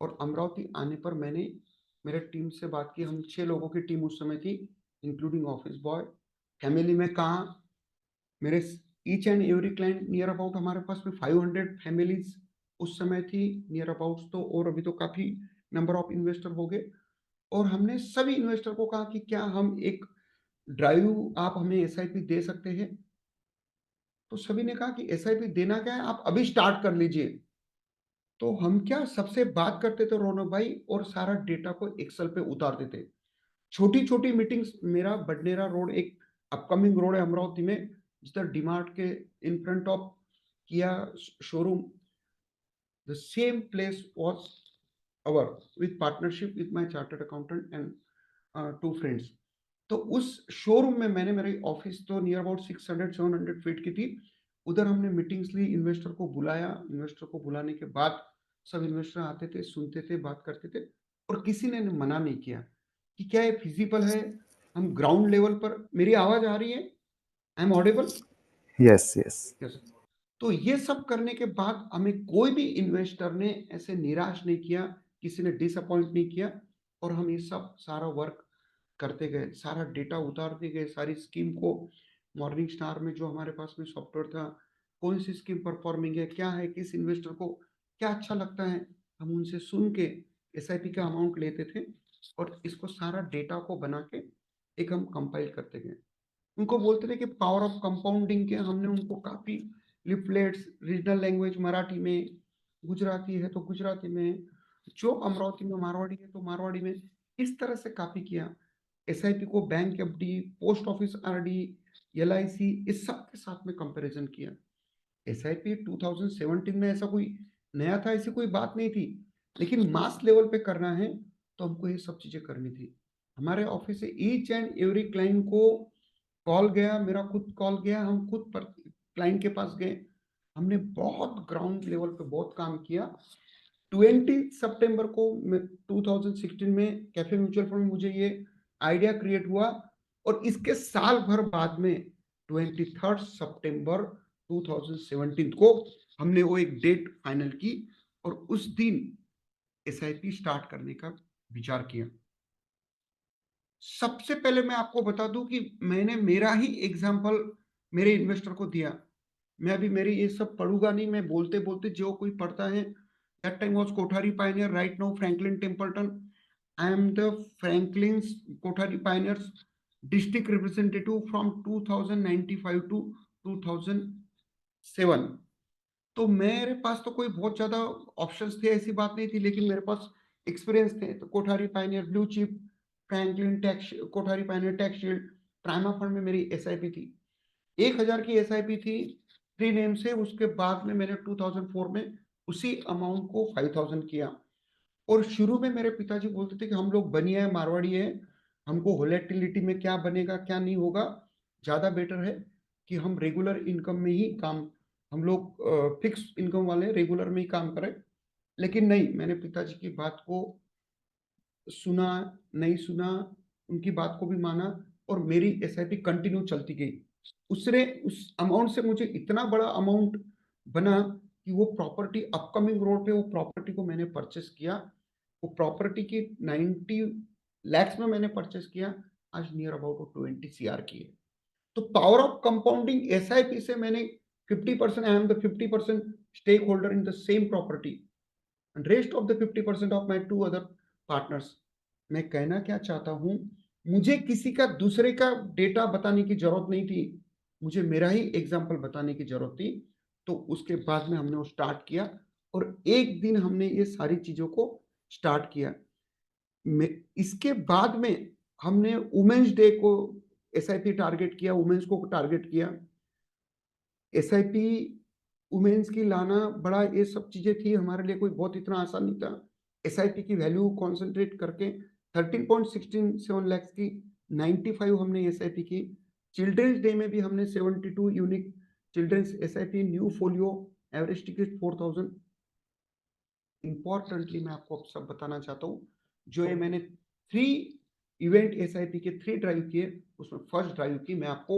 और अमरावती आने पर मैंने मेरे टीम से बात की। हम 6 लोगों की टीम उस समय थी, इंक्लूडिंग ऑफिस बॉय। फैमिली में कहा, मेरे each and every client near about, हमारे पास में 500 फैमिलीज उस समय थी नियर अबाउट। तो और अभी तो काफी नंबर ऑफ इन्वेस्टर हो गए। और हमने सभी इन्वेस्टर को कहा कि क्या हम एक ड्राइव, आप हमें एसआईपी दे सकते हैं। तो सभी ने कहा कि एसआईपी देना क्या है, आप अभी स्टार्ट कर लीजिए। तो हम क्या सबसे बात करते थे रौनक भाई, और सारा डेटा को एक्सेल पे उतारते थे। छोटी छोटी मीटिंग्स। मेरा बडनेरा रोड एक अपकमिंग रोड है अमरावती में, जिधर डीमार्ट के इन फ्रंट ऑफ किया showroom, the same place was our, with partnership with my chartered accountant and 2 friends. तो उस शोरूम में मैंने, मेरी ऑफिस तो नियर अबाउट 600-700 फीट की थी, उधर हमने मीटिंग्स ली, इन्वेस्टर को बुलाया। इन्वेस्टर को बुलाने के बाद सब इन्वेस्टर आते थे, सुनते थे, बात करते थे, और किसी ने मना नहीं किया कि क्या ये फिजिबल है। हम ग्राउंड लेवल पर, मेरी आवाज आ रही है? I am audible? Yes yes. Yes. तो ये सब करने के बाद हमें कोई भी इन्वेस्टर ने ऐसे निराश नहीं किया, किसी ने डिसअपॉइंट नहीं किया। और हम ये सब सारा वर्क करते गए, सारा डेटा उतारते गए, सारी स्कीम को। मॉर्निंग स्टार में जो हमारे पास में सॉफ्टवेयर था, कौन सी स्कीम परफॉर्मिंग है, क्या है, किस इन्वेस्टर को क्या अच्छा लगता है, हम उनसे सुन के एसआईपी का अमाउंट लेते थे, और इसको सारा डेटा को बना के एक हम कंपाइल करते गए। उनको बोलते थे कि पावर ऑफ कंपाउंडिंग के। हमने उनको काफी लिफलेट्स, रीजनल लैंग्वेज, मराठी में, गुजराती है तो गुजराती में, जो अमरावती में मारवाड़ी है तो मारवाड़ी में, इस तरह से कॉपी किया। एसआईपी को bank FD, post office RD, LIC, इस सब के साथ में कंपैरिजन किया। एसआईपी 2017 में ऐसा कोई नया था, ऐसी कोई बात नहीं थी। लेकिन मास लेवल पे करना है तो हमको ये सब चीजें करनी थी। हमारे ऑफिस से ईच एंड एवरी क्लाइंट को कॉल गया, मेरा खुद कॉल गया, हम खुद पर क्लाइंट के पास गए, हमने बहुत ग्राउंड लेवल पे बहुत काम किया। 20 सितंबर को 2016 में कैफे म्यूचुअल फंड में मुझे ये आइडिया क्रिएट हुआ, और इसके साल भर बाद में 23 सितंबर 2017 को हमने वो एक डेट फाइनल की और उस दिन एसआईपी स्टार्ट करने का विचार किया। सबसे पहले मैं आपको बता दूं कि मैंने मेरा ही एग्जांपल मेरे इन्वेस्टर को दिया। मैं अभी मेरी ये सब पढ़ूंगा नहीं, मैं बोलते बोलते जो कोई पढ़ता है, that time was Kothari pioneer, right now Franklin Templeton. I am the Franklin's Kothari pioneers district representative from 2095 to 2007। तो मेरे पास तो कोई बहुत ज्यादा ऑप्शंस थे, ऐसी बात नहीं थी, लेकिन मेरे पास एक्सपीरियंस थे। तो Kothari Pioneer, blue chip, Franklin tax, Kothari Pioneer tax shield, prima fund में मेरी एसआईपी थी। 1000 की एसआईपी थी 3 नेम से। उसके बाद में मैंने 2004 में उसी अमाउंट को 5000 किया। और शुरू में मेरे पिताजी बोलते थे कि हम लोग बनिए हैं, मारवाड़ी है, हमको वोलेटिलिटी में क्या बनेगा क्या नहीं होगा, ज्यादा बेटर है कि हम रेगुलर इनकम में ही काम, हम लोग फिक्स इनकम वाले रेगुलर में ही काम करें। लेकिन नहीं, मैंने पिताजी की बात को सुना, नहीं सुना, उनकी बात को भी माना, और मेरी एसआईपी कंटिन्यू चलती गई। उसने उस अमाउंट से मुझे इतना बड़ा अमाउंट बना कि वो प्रॉपर्टी अपकमिंग रोड पे, वो प्रॉपर्टी को मैंने परचेस किया। वो प्रॉपर्टी की 90 lakhs में मैंने परचेस किया, आज नियर अबाउट 20 CR की है। तो पावर ऑफ कंपाउंडिंग एसआईपी से मैंने 50%, I am the 50% stakeholder in the same property and rest of the 50% of my 2 other partners. मैं कहना क्या चाहता हूं, मुझे किसी का दूसरे का डेटा बताने की जरूरत नहीं थी, मुझे मेरा ही एग्जाम्पल बताने की जरूरत थी। तो उसके बाद में हमने वो स्टार्ट किया, और एक दिन हमने ये सारी चीजों को स्टार्ट किया। इसके बाद में हमने वुमेन्स डे को एसआईपी टारगेट किया, वुमेन्स को टारगेट किया। एसआईपी वुमेन्स की लाना बड़ा, ये सब चीजें थी हमारे लिए, कोई बहुत इतना आसान नहीं था। एसआईपी की वैल्यू कॉन्सेंट्रेट करके 13.67 लाख की 95 हमने एसआईपी की। चिल्ड्रंस डे में भी हमने 72 unique childrens SIP, new folio, average ticket 4000। Importantly मैं आपको सब बताना चाहता हूँ, जो ये मैंने 3 इवेंट एसआईपी के 3 ड्राइव किए, उसमें फर्स्ट ड्राइव की मैं आपको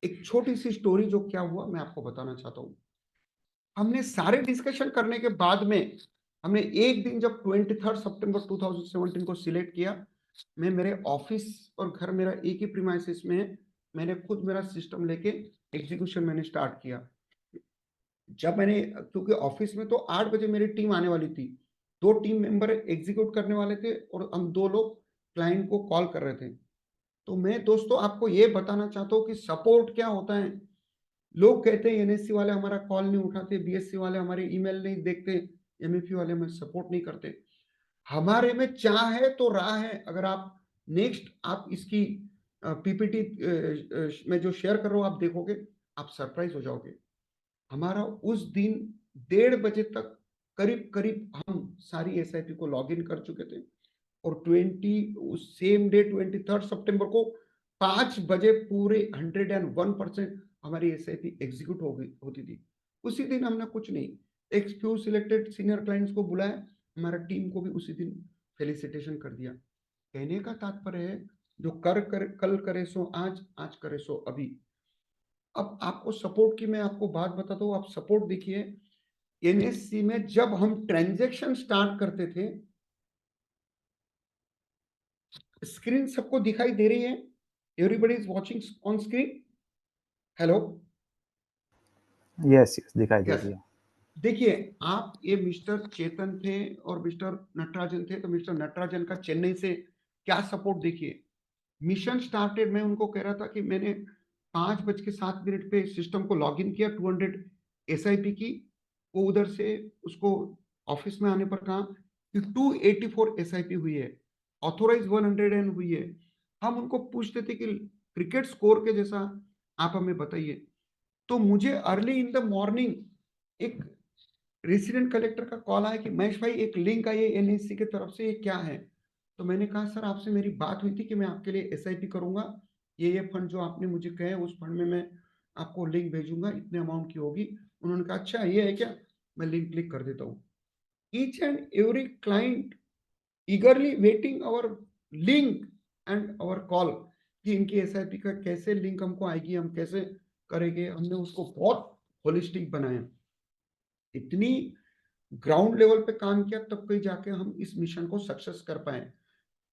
एक छोटी सी स्टोरी जो क्या हुआ मैं आपको बताना चाहता हूँ। हमने सारे डिस्कशन करने के बाद में हमने एक दिन जब 23 सितंबर 2017 को सिलेक्ट किया, मैं मेरे ऑफिस और घर मेरा एक ही प्रीमाइसिस में है, मैंने खुद मेरा सिस्टम लेके एग्जीक्यूशन मैंने स्टार्ट किया। जब मैंने, क्योंकि ऑफिस में तो 8 बजे मेरी टीम आने वाली थी, 2 टीम मेंबर एग्जीक्यूट करने वाले थे और हम 2 लोग क्लाइंट को कॉल कर रहे थे। तो मैं दोस्तों आपको ये बताना चाहता हूँ कि सपोर्ट क्या होता है। लोग कहते हैं एनएससी वाले हमारा कॉल नहीं उठाते, बीएससी वाले हमारे ईमेल नहीं देखते, एमएफई वाले हमें सपोर्ट नहीं करते। हमारे में चाह है तो राह है। अगर आप नेक्स्ट आप इसकी पीपीटी में जो शेयर कर रहा हूं आप देखोगे, आप सरप्राइज हो जाओगे। हमारा उस दिन 1:30 बजे तक करीब करीब हम सारी एसआईपी को लॉगिन कर चुके थे, और 20 सेम डे 23 सितंबर को 5 बजे पूरे 101% हमारी एसआईपी एग्जीक्यूट हो गई होती थी। उसी दिन हमने कुछ नहीं, एक फ्यू सिलेक्टेड सीनियर क्लाइंट्स को बुलाया, हमारा टीम को भी उसी दिन फेलिसिटेशन कर दिया। कहने का तात्पर्य है, जो कल करे सो आज, आज करे सो अभी। अब आपको सपोर्ट की मैं आपको बात बताता हूँ, आप सपोर्ट देखिए। एनएससी में जब हम ट्रांजैक्शन स्टार्ट करते थे, स्क्रीन सबको दिखाई दे रही है? Everybody is watching on screen? Hello? Yes yes, दिखाई दे यस। रही है। देखिए, आप ये मिस्टर चेतन थे और मिस्टर नटराजन थे, तो मिस्टर नटराजन का चेन्नई से क्या सपोर्ट देखिए। मिशन स्टार्टेड, मैं उनको कह रहा था कि मैंने 5:07 पे सिस्टम को लॉगिन किया, 200 एसआईपी की, वो उधर से उसको ऑफिस में आने पर कहा कि 284 एसआईपी हुई है, ऑथोराइज 100 हुई है। हम उनको पूछते थे कि क्रिकेट स्कोर के जैसा आप हमें बताइए। तो मुझे अर्ली इन द मॉर्निंग एक रेसिडेंट कलेक्टर का कॉल आया कि महेश भाई एक लिंक आई है एनएससी की तरफ से, ये क्या है? तो मैंने कहा सर आपसे मेरी बात हुई थी कि मैं आपके लिए एसआईपी करूंगा, ये फंड जो आपने मुझे कहे उस फंड में मैं आपको लिंक भेजूंगा, इतने अमाउंट की होगी। उन्होंने कहा अच्छा ये है क्या, मैं लिंक क्लिक कर देता हूँ। Each and every client eagerly waiting our link and our call कि इनकी एसआईपी का कैसे लिंक हमको आएगी, हम कैसे करेंगे। हमने उसको बहुत होलिस्टिक बनाया, इतनी ग्राउंड लेवल पे काम किया, तब कहीं जाके हम इस मिशन को सक्सेस कर पाए।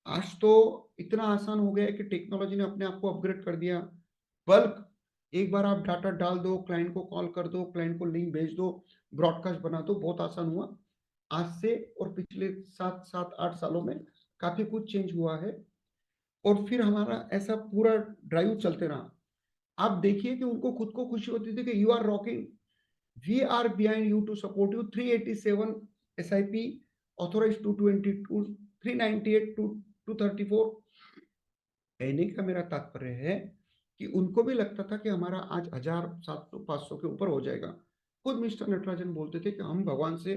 आज तो इतना आसान हो गया है कि टेक्नोलॉजी ने अपने आप को अपग्रेड कर दिया। बल्क एक बार आप डाटा डाल दो, क्लाइंट को कॉल कर दो, क्लाइंट को लिंक भेज दो, ब्रॉडकास्ट बना दो, बहुत आसान हुआ आज से। और पिछले 7-8 सालों में काफी कुछ चेंज हुआ है। और फिर हमारा ऐसा पूरा ड्राइव चलते रहा। आप देखिए कि उनको खुद को खुशी होती थी कि you are rocking, we are behind you to support you. 387 SIP authorize, 222, 398 to 234। कहने का मेरा तात्पर्य है कि उनको भी लगता था कि हमारा आज 1700-500 के ऊपर हो जाएगा। खुद मिस्टर नटराजन बोलते थे कि हम भगवान से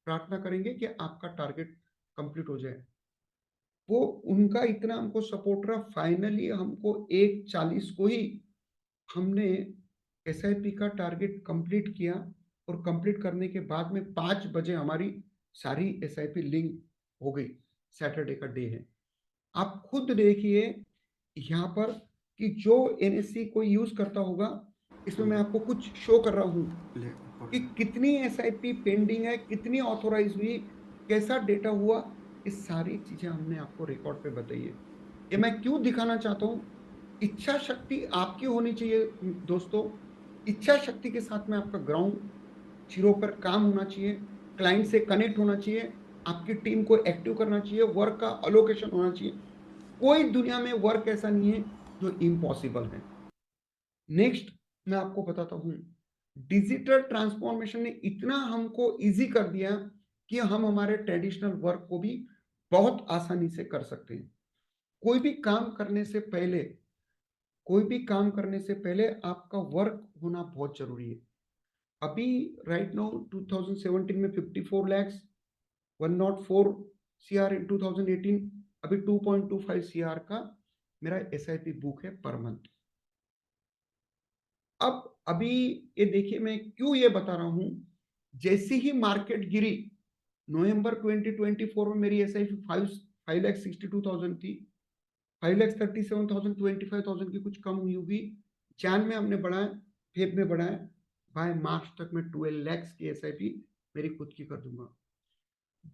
प्रार्थना करेंगे कि आपका टारगेट कंप्लीट हो जाए। वो उनका इतना हमको सपोर्ट रहा, फाइनली हमको 1:40 को ही हमने SIP का टारगेट कंप्लीट किया। और कंप्लीट करने के बाद में 5 बजे हमारी सारी SIP लिंक हो गई। सैटरडे का डे है। आप खुद देखिए यहाँ पर कि जो NSC कोई यूज करता होगा, इसमें मैं आपको कुछ शो कर रहा हूँ कि कितनी SIP पेंडिंग है, कितनी ऑथोराइज हुई, कैसा डेटा हुआ। ये सारी चीजें हमने आपको रिकॉर्ड पे बताई है। ये मैं क्यों दिखाना चाहता हूँ, इच्छा शक्ति आपकी होनी चाहिए दोस्तों। इच्छा शक्ति के साथ में आपका ग्राउंड जीरो पर काम होना चाहिए, क्लाइंट से कनेक्ट होना चाहिए, आपकी टीम को एक्टिव करना चाहिए, वर्क का अलोकेशन होना चाहिए। कोई दुनिया में वर्क ऐसा नहीं है जो इम्पॉसिबल है। नेक्स्ट मैं आपको बताता हूं, डिजिटल ट्रांसफॉर्मेशन ने इतना हमको इजी कर दिया कि हम हमारे ट्रेडिशनल वर्क को भी बहुत आसानी से कर सकते हैं। कोई भी काम करने से पहले आपका वर्क होना बहुत जरूरी है। अभी राइट नाउ 2017 में 54 lakhs, 104 CR इन 2018, अभी 2.25 CR का मेरा SIP बुक है पर मंथ। अब अभी ये देखिए मैं क्यों ये बता रहा हूं, जैसे ही मार्केट गिरी नवंबर 2024 में मेरी SIP 5,62,000 थी, 5,37,000, 25,000 की कुछ कम हुई होगी। जैन में हमने बढ़ाया, फेब में बढ़ाया, बाय मार्च तक मैं 12 lakhs की SIP मेरी खुद की कर दूंगा।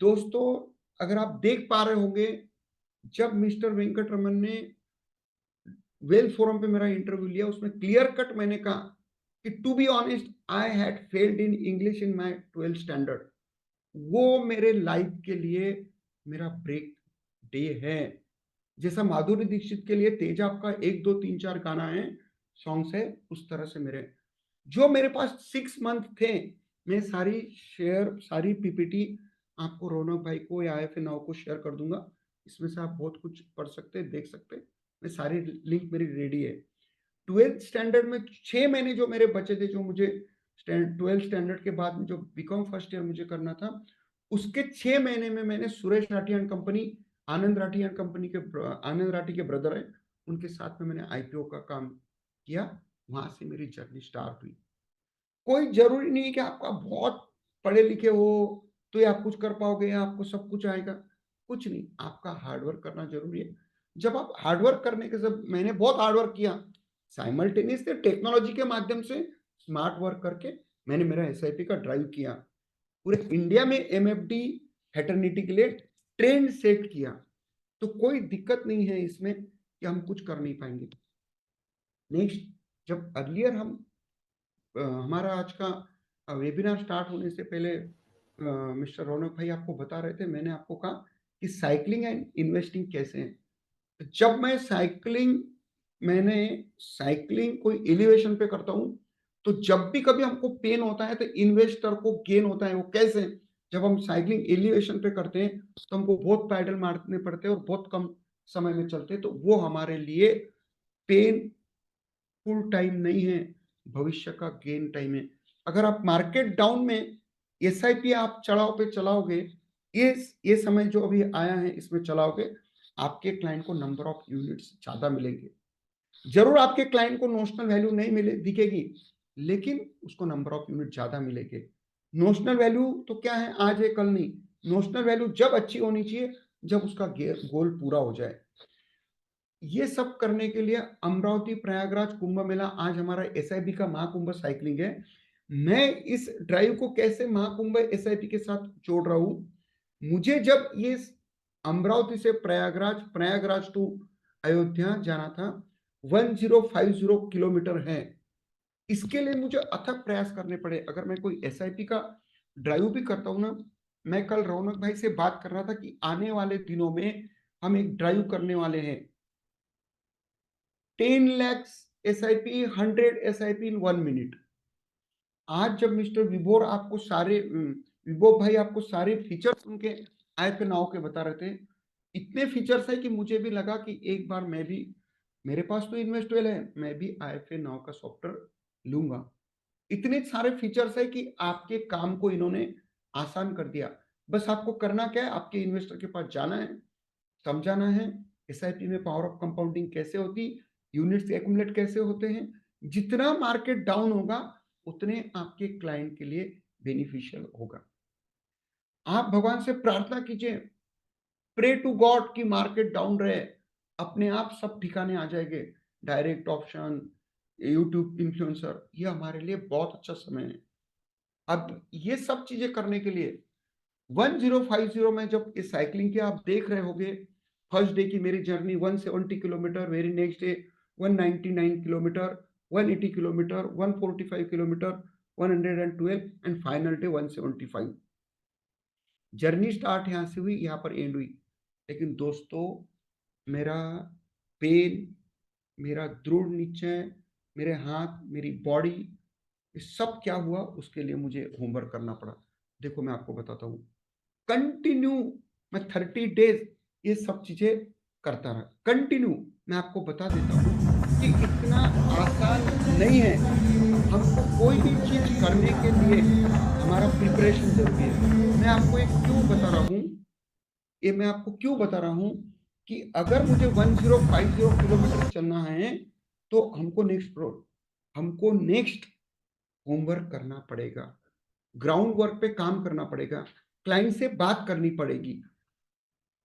दोस्तों अगर आप देख पा रहे होंगे, जब मिस्टर वेंकट रमन ने वेल्थ फोरम पे मेरा इंटरव्यू लिया, उसमें क्लियर कट मैंने कहा कि to be honest I had failed in English in my 12th standard. वो मेरे लाइफ के लिए मेरा ब्रेक डे है। जैसा माधुरी दीक्षित के लिए तेजाब का 1, 2, 3, 4 गाना है, सॉन्ग्स है, उस तरह से मेरे पास 6 मंथ थे। मैं सारी PPT आपको रौनक भाई को या IFA नाउ को शेयर कर दूंगा। इसमें से आप बहुत कुछ पढ़ सकते हैं, देख सकते हैं। मैं सारी लिंक मेरी रेडी है। 12th स्टैंडर्ड में 6 महीने जो मेरे बचे थे, जो मुझे 12th स्टैंडर्ड के बाद में जो बीकॉम फर्स्ट ईयर मुझे करना था, उसके 6 महीने में मैंने Suresh Rathi and company, Anand Rathi and company के, आनंद राठी के ब्रदर है, उनके साथ में मैंने IPO का काम किया। वहां से मेरी जर्नी स्टार्ट हुई। कोई जरूरी नहीं कि आपका बहुत पढ़े लिखे हो तो ये आप कुछ कर पाओगे या आपको सब कुछ आएगा। कुछ नहीं, आपका हार्डवर्क करना जरूरी है। जब आप हार्डवर्क करने के, जब मैंने बहुत हार्डवर्क किया साइमल्टेनियसली टेक्नोलॉजी के माध्यम से, स्मार्ट वर्क करके मैंने मेरा SIP का ड्राइव किया। पूरे इंडिया में MFD हेटर्निटी के लिए ट्रेंड सेट किया। तो कोई दिक्कत नहीं है इसमें कि हम कुछ कर नहीं पाएंगे। नेक्स्ट, जब अर्लियर हमारा आज का वेबिनार स्टार्ट होने से पहले मिस्टर रौनक भाई आपको बता रहे थे, मैंने आपको कहा कि साइकिलिंग एंड इन्वेस्टिंग कैसे है। जब मैंने साइकिलिंग कोई एलिवेशन पे करता हूं, तो जब भी कभी हमको पेन होता है तो इन्वेस्टर को गेन होता है। वो कैसे? जब हम साइकिलिंग एलिवेशन पे करते हैं तो हमको बहुत पैडल मारने पड़ते हैं और बहुत कम समय में चलते हैं, तो वो हमारे लिए पेन फुल टाइम नहीं है, भविष्य का गेन टाइम है। अगर आप मार्केट डाउन में SIP आप चढ़ाव पे चलाओगे, ये समय जो अभी आया है इसमें चलाओगे, आपके क्लाइंट को नंबर ऑफ यूनिट्स ज़्यादा मिलेंगे। जरूर आपके क्लाइंट को नोशनल वैल्यू नहीं मिले दिखेगी, लेकिन उसको नंबर ऑफ यूनिट ज़्यादा मिलेंगे। नोशनल वैल्यू तो क्या है, आज है कल नहीं। नोशनल वैल्यू जब अच्छी होनी चाहिए जब उसका गोल पूरा हो जाए। ये सब करने के लिए अमरावती प्रयागराज कुंभ मेला आज हमारा SIP का महाकुंभ साइकिलिंग है। मैं इस ड्राइव को कैसे महाकुंभ SIP के साथ जोड़ रहा हूं, मुझे जब ये अमरावती से प्रयागराज, प्रयागराज टू अयोध्या जाना था, 1050 किलोमीटर है। इसके लिए मुझे अथक प्रयास करने पड़े। अगर मैं कोई SIP का ड्राइव भी करता हूं ना, मैं कल रौनक भाई से बात कर रहा था कि आने वाले दिनों में हम एक ड्राइव करने वाले हैं, 10 lakhs SIP, 100 SIP in 1 minute। आज जब मिस्टर विभोर आपको सारे विभोर भाई आपको सारे फीचर्स उनके IFA नाउ के बता रहे थे, इतने फीचर्स है कि मुझे भी लगा कि एक बार मैं भी, मेरे पास तो इन्वेस्टवेल है, मैं भी IFA नाउ का सॉफ्टवेयर लूंगा। इतने सारे फीचर्स है कि आपके काम को इन्होंने आसान कर दिया। बस आपको करना क्या है, आपके इन्वेस्टर के पास जाना है, समझाना है SIP में पावर ऑफ कंपाउंडिंग कैसे होती, यूनिट्स एक्यूमुलेट कैसे होते हैं। जितना मार्केट डाउन होगा उतने आपके क्लाइंट के लिए बेनिफिशियल होगा। आप भगवान से प्रार्थना कीजिए, प्रे टू गॉड कि मार्केट डाउन रहे, अपने आप सब ठिकाने आ जाएंगे। डायरेक्ट ऑप्शन, यूट्यूब इन्फ्लुएंसर, ये हमारे लिए बहुत अच्छा समय है। अब ये सब चीजें करने के लिए 1050 में जब इस साइकिलिंग के आप देख रहे होगे, फर्स्ट डे की मेरी journey 170 kilometre, very next day 199 kilometre, 180 kilometre, 145 kilometre, 112 and final day 175। Journey start यहाँ से हुई, यहाँ पर एंड हुई। लेकिन दोस्तों, मेरा पेन, मेरा दृढ़ निश्चय, मेरे हाथ, मेरी बॉडी, ये सब क्या हुआ, उसके लिए मुझे होमवर्क करना पड़ा। देखो मैं आपको बताता हूँ, कंटिन्यू मैं 30 डेज ये सब चीजें करता रहा, कंटिन्यू। मैं आपको बता देता हूँ कि इतना आसान नहीं है। हमको कोई भी चीज करने के लिए हमारा प्रिपरेशन जरूरी है। मैं आपको एक क्यों बता रहा हूँ, ये मैं आपको क्यों बता रहा हूँ कि अगर मुझे 1050 किलोमीटर चलना है तो हमको नेक्स्ट होमवर्क करना पड़ेगा, ग्राउंड वर्क पे काम करना पड़ेगा, क्लाइंट से बात करनी पड़ेगी।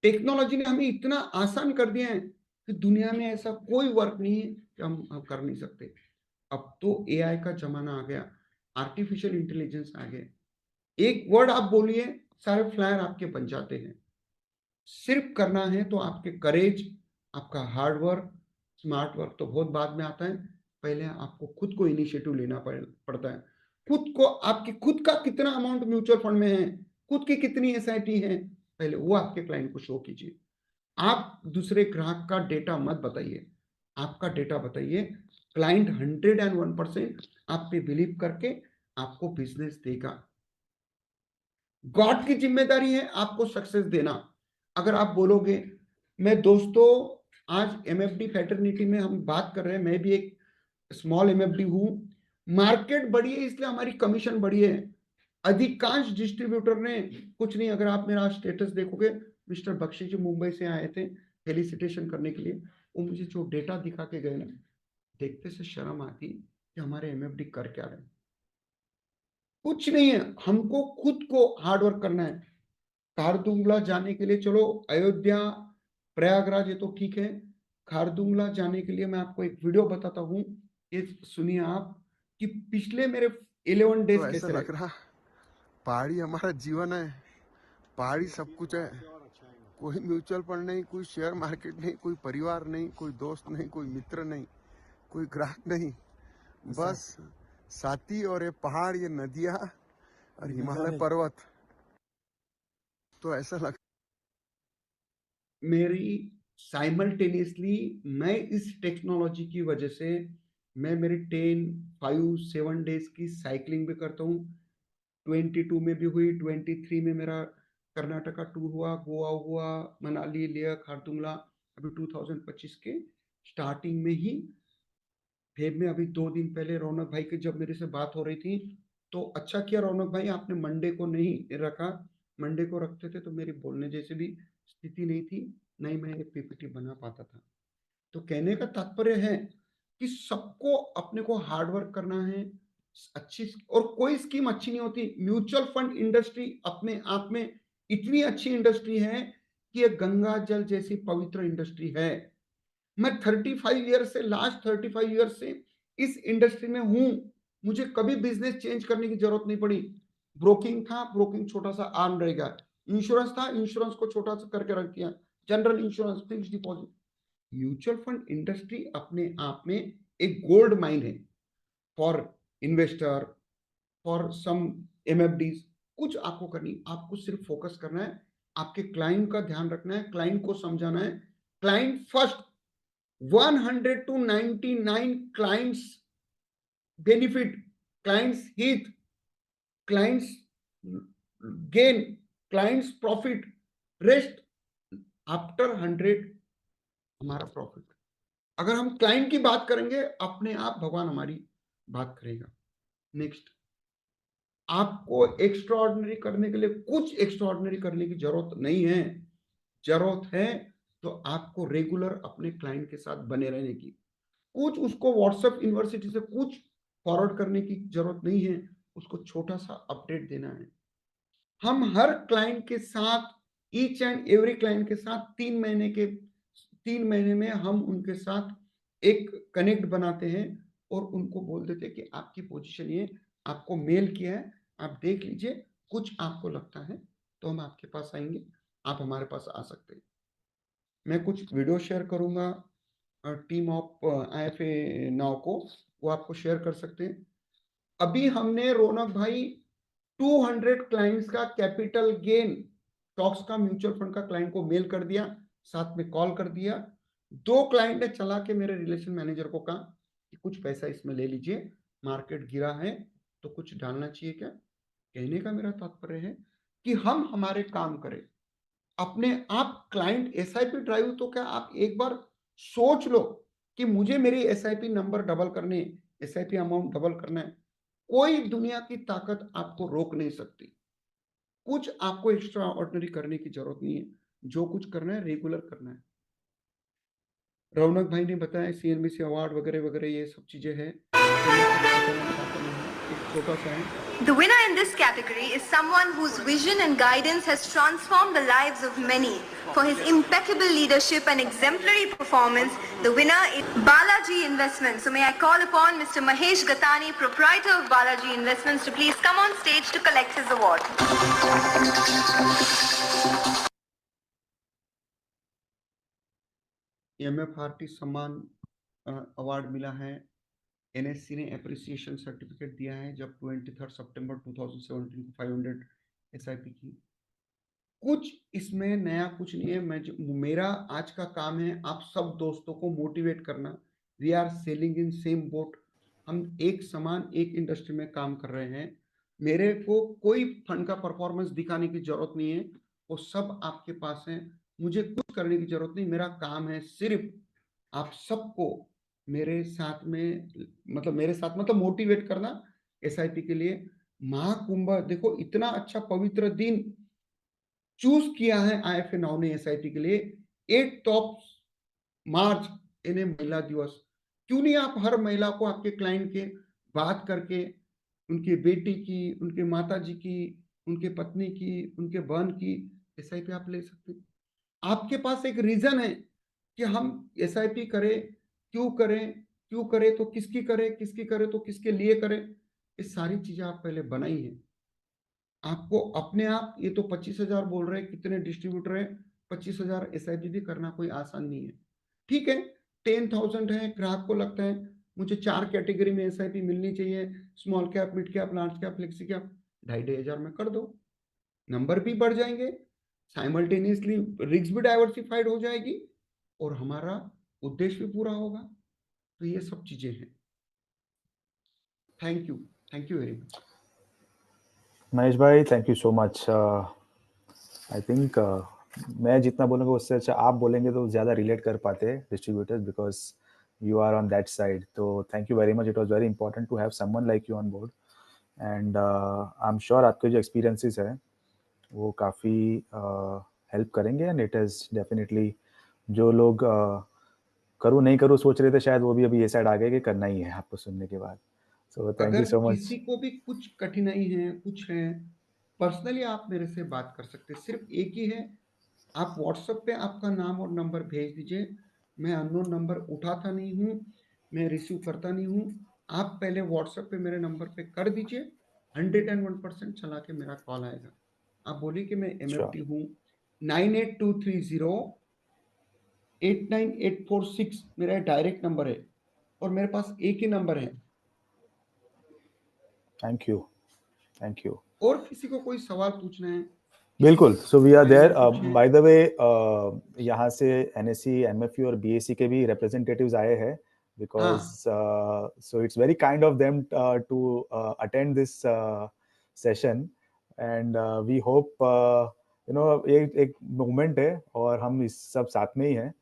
टेक्नोलॉजी ने हमें इतना आसान कर दिया है कि दुनिया में ऐसा कोई वर्क नहीं है कि हम कर नहीं सकते। अब तो AI का जमाना आ गया, आर्टिफिशियल इंटेलिजेंस आ गया। एक वर्ड आप बोलिए, सारे फ्लायर आपके बन जाते हैं। सिर्फ करना है तो आपके करेज, आपका हार्ड वर्क, स्मार्ट वर्क तो बहुत बाद में आता है। पहले आपको खुद को इनिशिएटिव लेना पड़ता है। खुद को, आपकी खुद का कितना अमाउंट म्यूचुअल फंड में है, खुद की कितनी SIP है, पहले वो आपके क्लाइंट को शो कीजिए। आप दूसरे ग्राहक का डेटा मत बताइए, आपका डेटा बताइए। क्लाइंट 101% आप पे बिलीव करके आपको बिजनेस देगा। गॉड की जिम्मेदारी है आपको सक्सेस देना। अगर आप बोलोगे, मैं दोस्तों आज MFD फैटर्निटी में हम बात कर रहे हैं, मैं भी एक स्मॉल MFD हूं, मार्केट बढ़ी है इसलिए हमारी कमीशन बढ़ी है। अधिकांश डिस्ट्रीब्यूटर ने कुछ नहीं, अगर आप मेरा स्टेटस देखोगे, मिस्टर बख्शी जी मुंबई से आए थे फेलिसिटेशन करने के लिए, वो मुझे जो डेटा दिखा के गए ना, देखते से शर्म आती कि हमारे MFD कर क्या रहे हैं। कुछ नहीं है, हमको खुद को हार्डवर्क करना है। खारदुंगला जाने के लिए, चलो अयोध्या प्रयागराज ये तो ठीक है, खारदुंगला जाने के लिए मैं आपको एक वीडियो बताता हूँ, ये सुनिए आप कि पिछले मेरे 11 डेज तो ऐसा कैसे लग रहे। रहा पहाड़ी हमारा जीवन है, पहाड़ी सब कुछ है। कोई म्यूचुअल फंड नहीं, कोई शेयर मार्केट नहीं, कोई परिवार नहीं, कोई दोस्त नहीं, कोई मित्र नहीं, कोई ग्राहक नहीं, बस साथी और ये पहाड़, ये नदियाँ और हिमालय पर्वत। तो ऐसा लग मेरी साइमल्टेनियसली मैं इस टेक्नोलॉजी की वजह से मैं मेरी 10, 5, 7 डेज की साइकिलिंग भी करता हूँ। 22 में भी हुई, 23 में मेरा कर्नाटका टूर हुआ, गोवा हुआ, मनाली, लेह, खारदुंगला। अभी 2025 के स्टार्टिंग में ही, फेब में, अभी 2 दिन पहले रौनक भाई की जब मेरे से बात हो रही थी, तो अच्छा किया रौनक भाई आपने मंडे को नहीं रखा, मंडे को रखते थे तो मेरी बोलने जैसी भी स्थिति नहीं थी, नहीं मैं ये पीपीटी बना पाता था। तो कहने का तात्पर्य है कि सबको अपने को हार्ड वर्क करना है, अच्छी, और कोई स्कीम अच्छी नहीं होती। म्यूचुअल फंड इंडस्ट्री अपने आप में इतनी अच्छी इंडस्ट्री है कि ये गंगा जल जैसी पवित्र इंडस्ट्री है। मैं 35 ईयर से, लास्ट 35 ईयर से इस इंडस्ट्री में हूं, मुझे कभी बिजनेस चेंज करने की जरूरत नहीं पड़ी। ब्रोकिंग था, ब्रोकिंग छोटा सा आर्म रहेगा, इंश्योरेंस था, इंश्योरेंस को छोटा सा करके रख दिया, general insurance, fix deposit. Mutual fund industry अपने आप में एक गोल्ड माइन है फॉर इन्वेस्टर, फॉर सम एमएफडीज। कुछ आपको करनी, आपको सिर्फ फोकस करना है, आपके क्लाइंट का ध्यान रखना है, क्लाइंट को समझाना है, client first. 100 to 99 clients benefit, clients hit, clients gain, clients profit, rest after 100 हमारा प्रॉफिट। अगर हम क्लाइंट की बात करेंगे, अपने आप भगवान हमारी बात करेगा। नेक्स्ट, आपको एक्स्ट्राऑर्डिनरी करने के लिए, कुछ एक्स्ट्राऑर्डिनरी करने की जरूरत नहीं है। जरूरत है तो आपको रेगुलर अपने क्लाइंट के साथ बने रहने की। कुछ उसको व्हाट्सएप यूनिवर्सिटी से कुछ फॉरवर्ड करने की जरूरत नहीं है, उसको छोटा सा अपडेट देना है। हम हर क्लाइंट के साथ, ईच एंड एवरी क्लाइंट के साथ 3 महीने में हम उनके साथ एक कनेक्ट बनाते हैं और उनको बोल देते हैं कि आपकी पोजीशन ये, आपको मेल किया है, आप देख लीजिए, कुछ आपको लगता है तो हम आपके पास आएंगे, आप हमारे पास आ सकते हैं। मैं कुछ वीडियो शेयर करूंगा टीम ऑफ IFA नाउ को, वो आपको शेयर कर सकते हैं। अभी हमने रौनक भाई 200 क्लाइंट्स का कैपिटल गेन स्टॉक्स का, म्यूचुअल फंड का क्लाइंट को मेल कर दिया, साथ में कॉल कर दिया। 2 क्लाइंट ने चला के मेरे रिलेशन मैनेजर को कहा कि कुछ पैसा इसमें ले लीजिए, मार्केट गिरा है तो कुछ डालना चाहिए क्या। कहने का मेरा तात्पर्य है कि हम हमारे काम करें, अपने आप क्लाइंट SIP ड्राइव। तो क्या आप एक बार सोच लो कि मुझे मेरी SIP नंबर डबल करने, SIP अमाउंट डबल करना है, कोई दुनिया की ताकत आपको रोक नहीं सकती। कुछ आपको एक्स्ट्रा ऑर्डिनरी करने की जरूरत नहीं है, जो कुछ करना है रेगुलर करना है। रौनक भाई ने बताया CNBC अवार्ड वगैरह वगैरह ये सब चीजें हैं, एक छोटा सा है। The winner in this category is someone whose vision and guidance has transformed the lives of many. For his impeccable leadership and exemplary performance, the winner is Balaji Investments. So may I call upon Mr. Mahesh Gattani, proprietor of Balaji Investments, to please come on stage to collect his award. MFRT सम्मान award मिला है। NSC ने appreciation certificate दिया है जब 23 सितंबर 2017 को 500 SIP की। कुछ इसमें नया कुछ नहीं है। मेरा आज का काम है आप सब दोस्तों को मोटिवेट करना। We are sailing in same boat, हम एक समान एक इंडस्ट्री में काम कर रहे हैं। मेरे को कोई फंड का परफॉर्मेंस दिखाने की जरूरत नहीं है, वो सब आपके पास है। मुझे कुछ करने की जरूरत नहीं, मेरा काम है सिर्फ आप सबको मेरे साथ मतलब मोटिवेट करना SIP के लिए। महाकुंभ देखो, इतना अच्छा पवित्र दिन चूज किया है IFA नाउ ने SIP के लिए। 8 मार्च इन्हें महिला दिवस, क्यों नहीं आप हर महिला को आपके क्लाइंट के बात करके, उनकी बेटी की, उनके माता जी की, उनके पत्नी की, उनके बहन की SIP आप ले सकते हैं। आपके पास एक रीजन है कि हम SIP करें, क्यों करें तो किसकी करें तो किसके लिए करें। ये सारी चीजें आप पहले बनाई है। आपको अपने आप, ये तो 25,000 बोल रहे हैं, कितने डिस्ट्रीब्यूटर है, 25,000 SIP भी करना कोई आसान नहीं है। ठीक है, 10,000 है, ग्राहक को लगता है मुझे 4 कैटेगरी में SIP मिलनी चाहिए, small cap, mid cap, large cap, flexi cap, 2,500 में कर दो, नंबर भी बढ़ जाएंगे, साइमल्टेनियसली रिस्क भी डाइवर्सिफाइड हो जाएगी और हमारा उद्देश्य भी पूरा होगा। तो ये सब चीजें हैं। Thank you very much. Mahesh भाई, thank you so much. I think मैं जितना बोलूँगा उससे अच्छा आप बोलेंगे तो ज़्यादा रिलेट कर पाते हैं distributors, because you are on that side. तो thank you very much, it was very important to have someone like you on board. And I am sure आपके जो एक्सपीरियंसेस है वो काफ़ी हेल्प करेंगे, एंड इट इज़ डेफिनेटली जो लोग करूँ नहीं करूँ सोच रहे थे, शायद वो भी अभी ये साइड आ गए कि करना ही है आपको सुनने के बाद। सो थैंक यू अगर सो किसी मच। को भी कुछ कठिनाई है, कुछ है, पर्सनली आप मेरे से बात कर सकते हैं। सिर्फ एक ही है, आप व्हाट्सएप पे आपका नाम और नंबर भेज दीजिए। मैं अननोन नंबर उठाता नहीं हूँ, मैं रिसीव करता नहीं हूँ। आप पहले व्हाट्सएप पे मेरे नंबर पे कर दीजिए, 101% चला के मेरा कॉल आएगा। आप बोलिए कि मैं श्योर। MFT हूँ। 9823089846 मेरा डायरेक्ट नंबर है, और मेरे पास एक ही नंबर है। Thank you. Thank you. और किसी को कोई सवाल पूछना है, बिल्कुल। So we are there. बारे में कुछ है? बाय द वे यहाँ से NSE, MFU और BSE के भी रिप्रेजेंटेटिव्स आए हैं, because so it's very kind of them to attend this session, and we hope you know एक मूवमेंट है और हम इस सब साथ में ही हैं,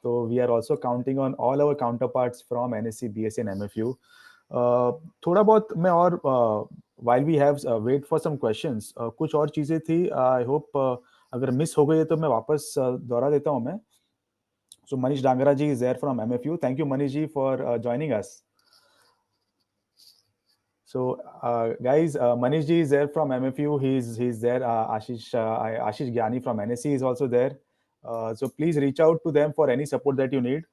तो we are also counting on all our counterparts from NSE, BSE and MFU। थोड़ा बहुत मैं और while we have wait for some questions, कुछ और चीजें थी, आई होप अगर मिस हो गई है तो मैं वापस दोहरा देता हूं मैं। So Manish Dangara ji is there from MFU. Thank you Manish ji for joining us. So guys, Manish ji is there from MFU. He's there. Ashish Gyani from NSE is also there. So please reach out to them for any support that you need.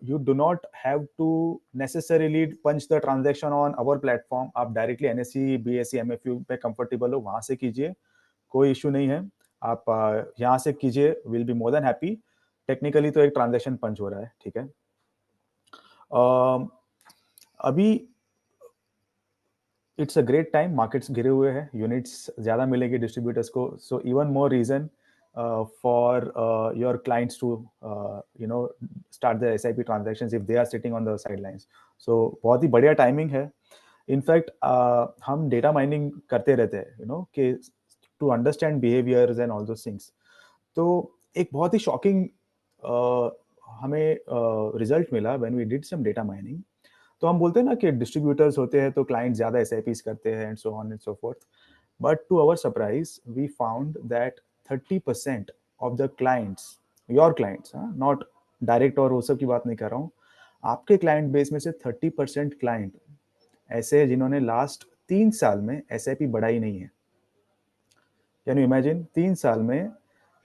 You do not have to necessarily punch the transaction on our platform. आप directly NSE, BSE, MFU पे comfortable हो, वहाँ से कीजिए, कोई issue नहीं है। आप यहाँ से कीजिए, will be more than happy. Technically तो एक ट्रांजैक्शन पंच हो रहा है, ठीक है। अभी it's a great time, markets गिरे हुए हैं, यूनिट्स ज़्यादा मिलेंगे डिस्ट्रीब्यूटर्स को, so even more reason for your clients to you know start the SIP transactions if they are sitting on the sidelines. So बहुत ही बढ़िया टाइमिंग है। इनफैक्ट हम डेटा माइनिंग करते रहते हैं, यू नो, कि to understand behaviours and all those things. तो एक बहुत ही शॉकिंग हमें रिजल्ट मिला when we did some data mining. तो हम बोलते हैं ना कि डिस्ट्रीब्यूटर्स होते हैं तो क्लाइंट ज़्यादा SIPs करते हैं and so on and so forth, but to our surprise we found that 30% of the clients, your clients, not direct और वो सब की बात नहीं कर रहा हूँ, आपके क्लाइंट बेस में से 30% क्लाइंट ऐसे हैं जिन्होंने लास्ट 3 साल में SIP बढ़ाई नहीं है। कैन यू इमेजिन, 3 साल में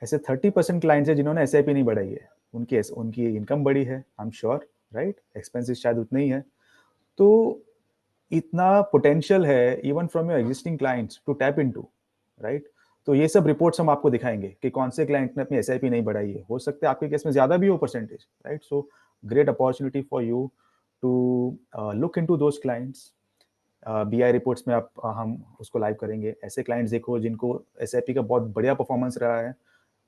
ऐसे 30% क्लाइंट्स हैं जिन्होंने SIP नहीं बढ़ाई है। उनकी इनकम बढ़ी है, I am sure, right, expenses शायद उतने ही है। तो इतना पोटेंशियल है even from your existing clients to tap into, right. तो ये सब रिपोर्ट्स हम आपको दिखाएंगे कि कौन से क्लाइंट ने अपनी SIP नहीं बढ़ाई है। हो सकता है आपके केस में ज्यादा भी हो percentage, right. So great opportunity for you to look into those clients. BI reports में आप हम उसको लाइव करेंगे। ऐसे क्लाइंट्स देखो जिनको SIP का बहुत बढ़िया परफॉर्मेंस रहा है,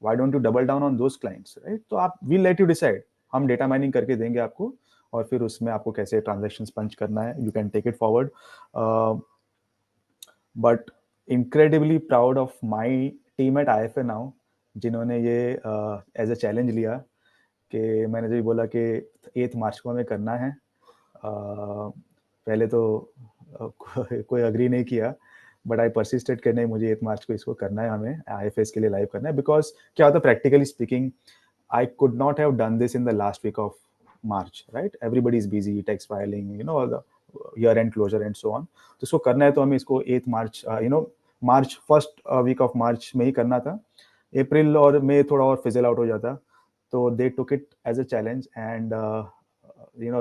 why don't U double down on those clients, right. तो आप विल लेट यू डिसाइड, हम डेटा माइनिंग करके देंगे आपको, और फिर उसमें आपको कैसे ट्रांजैक्शंस पंच करना है, you can take it forward. But incredibly proud of my team at IFA now, जिन्होंने ये एज अ चैलेंज लिया कि मैंने जो बोला कि 8 मार्च को हमें करना है। पहले तो कोई अग्री नहीं किया, बट आई परसिस्टेड कि नहीं, मुझे 8 मार्च को इसको करना है, हमें IFAs के लिए लाइव करना है। बिकॉज क्या होता है, practically speaking, I could not have done this in the last week of March, right? Everybody is busy, tax filing, you know, all the year-end closure and so on. तो इसको करना है तो हमें इसको 8 मार्च, March first week of March में ही करना था। अप्रैल और मई थोड़ा और फिजल आउट हो जाता, तो they took it as a challenge and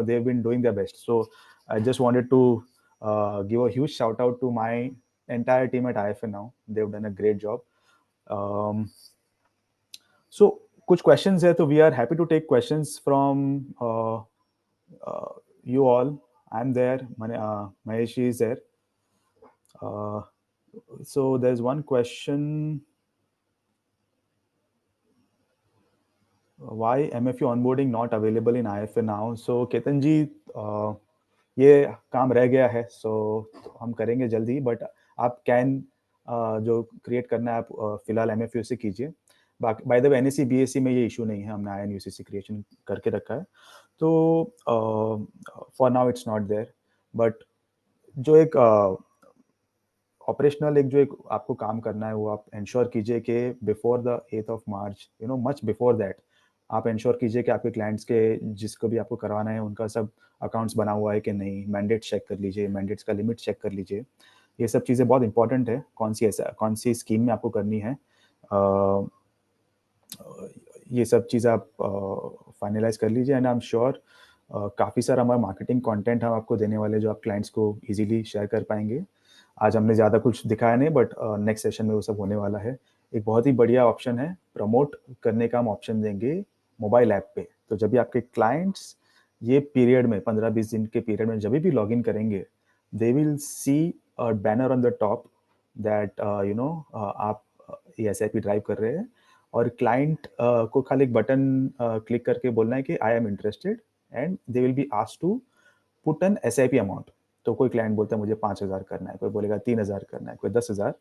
they've been doing their best. So I just wanted to give a huge shout out to my entire team at IFA now. They've done a great job. So कुछ questions है, तो we are happy to take questions from you all. I'm there, Mahesh is there. So there's one question, why MFU onboarding not available in IFA now? So Ketan जी, ये काम रह गया है, so हम करेंगे जल्दी, but आप कैन जो क्रिएट करना है आप फिलहाल MFU से कीजिए। By the way NSE BSE में ये इशू नहीं है, हमने IN UCC क्रिएशन करके रखा है, तो for now it's not there. But जो एक ऑपरेशनल एक आपको काम करना है वो आप इंश्योर कीजिए कि before the 8th of March, much before that आप इंश्योर कीजिए कि आपके क्लाइंट्स के जिसको भी आपको करवाना है उनका सब अकाउंट्स बना हुआ है कि नहीं, मैंडेट चेक कर लीजिए, मैंडेट्स का लिमिट चेक कर लीजिए। ये सब चीज़ें बहुत इंपॉर्टेंट है, कौन सी स्कीम में आपको करनी है। ये सब चीज़ आप फाइनलाइज कर लीजिए एंड आई एम श्योर काफ़ी सारा हमारा मार्केटिंग कंटेंट हम आपको देने वाले जो आप क्लाइंट्स को इजीली शेयर कर पाएंगे। आज हमने ज़्यादा कुछ दिखाया नहीं, बट नेक्स्ट सेशन में वो सब होने वाला है। एक बहुत ही बढ़िया ऑप्शन है, प्रमोट करने का हम ऑप्शन देंगे मोबाइल ऐप पे। तो जब भी आपके क्लाइंट्स ये पीरियड में 15-20 दिन के पीरियड में जब भी लॉग इन करेंगे, they will see a banner on the top that आप ये SIP ड्राइव कर रहे हैं, और क्लाइंट को खाली एक बटन क्लिक करके बोलना है कि I am interested and they will be asked to put an SIP amount. तो कोई क्लाइंट बोलता है मुझे 5,000 करना है, कोई बोलेगा 3,000 करना है, कोई 10,000,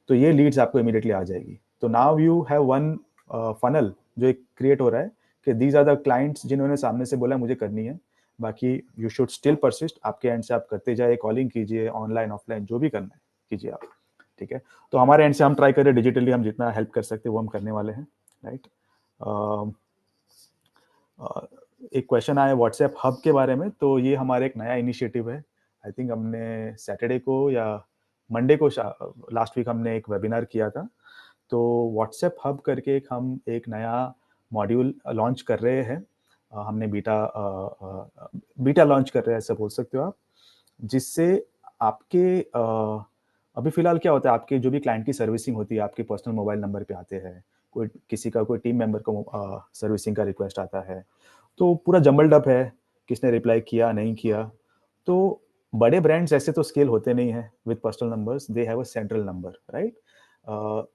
तो ये लीड्स आपको इमीडिएटली आ जाएगी। तो now you have one funnel जो एक क्रिएट हो रहा है कि दीज आर द क्लाइंट्स जिन्होंने सामने से बोला मुझे करनी है। बाकी यू शुड स्टिल परसिस्ट, आपके एंड से आप करते जाए, कॉलिंग कीजिए, ऑनलाइन ऑफलाइन जो भी करना है कीजिए आप, ठीक है। तो हमारे एंड से हम ट्राई करें डिजिटली हम जितना हेल्प कर सकते हैं वो हम करने वाले हैं, राइट। एक क्वेश्चन आया व्हाट्सएप हब के बारे में, तो ये हमारा एक नया इनिशिएटिव है। आई थिंक हमने सैटरडे को या मंडे को लास्ट वीक हमने एक वेबिनार किया था। तो व्हाट्सएप हब करके हम एक नया मॉड्यूल लॉन्च कर रहे हैं। हमने बीटा लॉन्च कर रहे हैं, ऐसा बोल सकते हो आप, जिससे आपके अभी फिलहाल क्या होता है, आपके जो भी क्लाइंट की सर्विसिंग होती है आपके पर्सनल मोबाइल नंबर पे आते हैं, कोई टीम मेंबर को सर्विसिंग का रिक्वेस्ट आता है, तो पूरा जम्बल्ड अप है, किसने रिप्लाई किया नहीं किया। तो बड़े ब्रांड्स ऐसे तो स्केल होते नहीं है with personal numbers, they have a central number, right.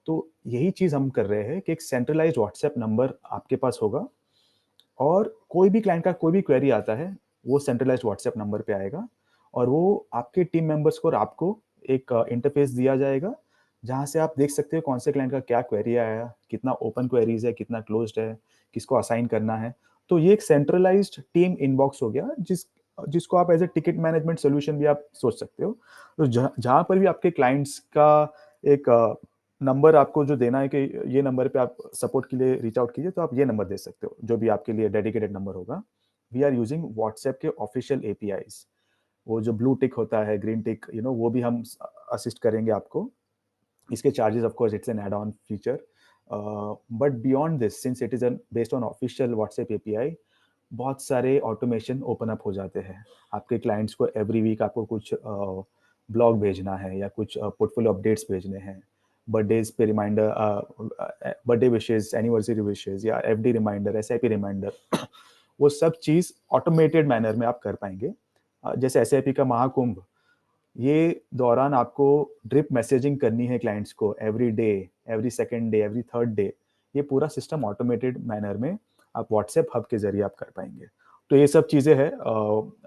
तो यही चीज़ हम कर रहे हैं कि एक सेंट्रलाइज्ड व्हाट्सएप नंबर आपके पास होगा, और कोई भी क्लाइंट का कोई भी क्वेरी आता है वो सेंट्रलाइज्ड व्हाट्सएप नंबर पे आएगा, और वो आपके टीम मेंबर्स को और आपको एक इंटरफेस दिया जाएगा जहाँ से आप देख सकते हो कौन से क्लाइंट का क्या क्वेरी आया, कितना ओपन क्वेरीज है, कितना क्लोज्ड है, किसको असाइन करना है। तो ये एक सेंट्रलाइज्ड टीम इनबॉक्स हो गया, जिसको आप as a ticket management solution भी आप सोच सकते हो। तो जहाँ पर भी आपके क्लाइंट्स का एक नंबर आपको जो देना है कि ये नंबर पे आप सपोर्ट के लिए रीच आउट कीजिए, तो आप ये नंबर दे सकते हो, जो भी आपके लिए डेडिकेटेड नंबर होगा। वी आर यूजिंग व्हाट्सएप के ऑफिशियल APIs, वो जो ब्लू टिक होता है, ग्रीन टिक, वो भी हम असिस्ट करेंगे आपको। इसके charges of course it's an add on feature, but beyond this, since it is based on official WhatsApp API, बहुत सारे ऑटोमेशन ओपन अप हो जाते हैं। आपके क्लाइंट्स को एवरी वीक आपको कुछ ब्लॉग भेजना है या कुछ पोर्टफोलियो अपडेट्स भेजने हैं, बर्थडेज पे reminder, birthday wishes, anniversary wishes, या FD रिमाइंडर, SIP रिमाइंडर, वो सब चीज़ ऑटोमेटेड मैनर में आप कर पाएंगे। जैसे SIP का महाकुंभ, ये दौरान आपको ड्रिप मैसेजिंग करनी है क्लाइंट्स को every day, every second day, every third day, ये पूरा सिस्टम ऑटोमेटेड मैनर में आप व्हाट्सएप हब के जरिए आप कर पाएंगे। तो ये सब चीज़ें हैं।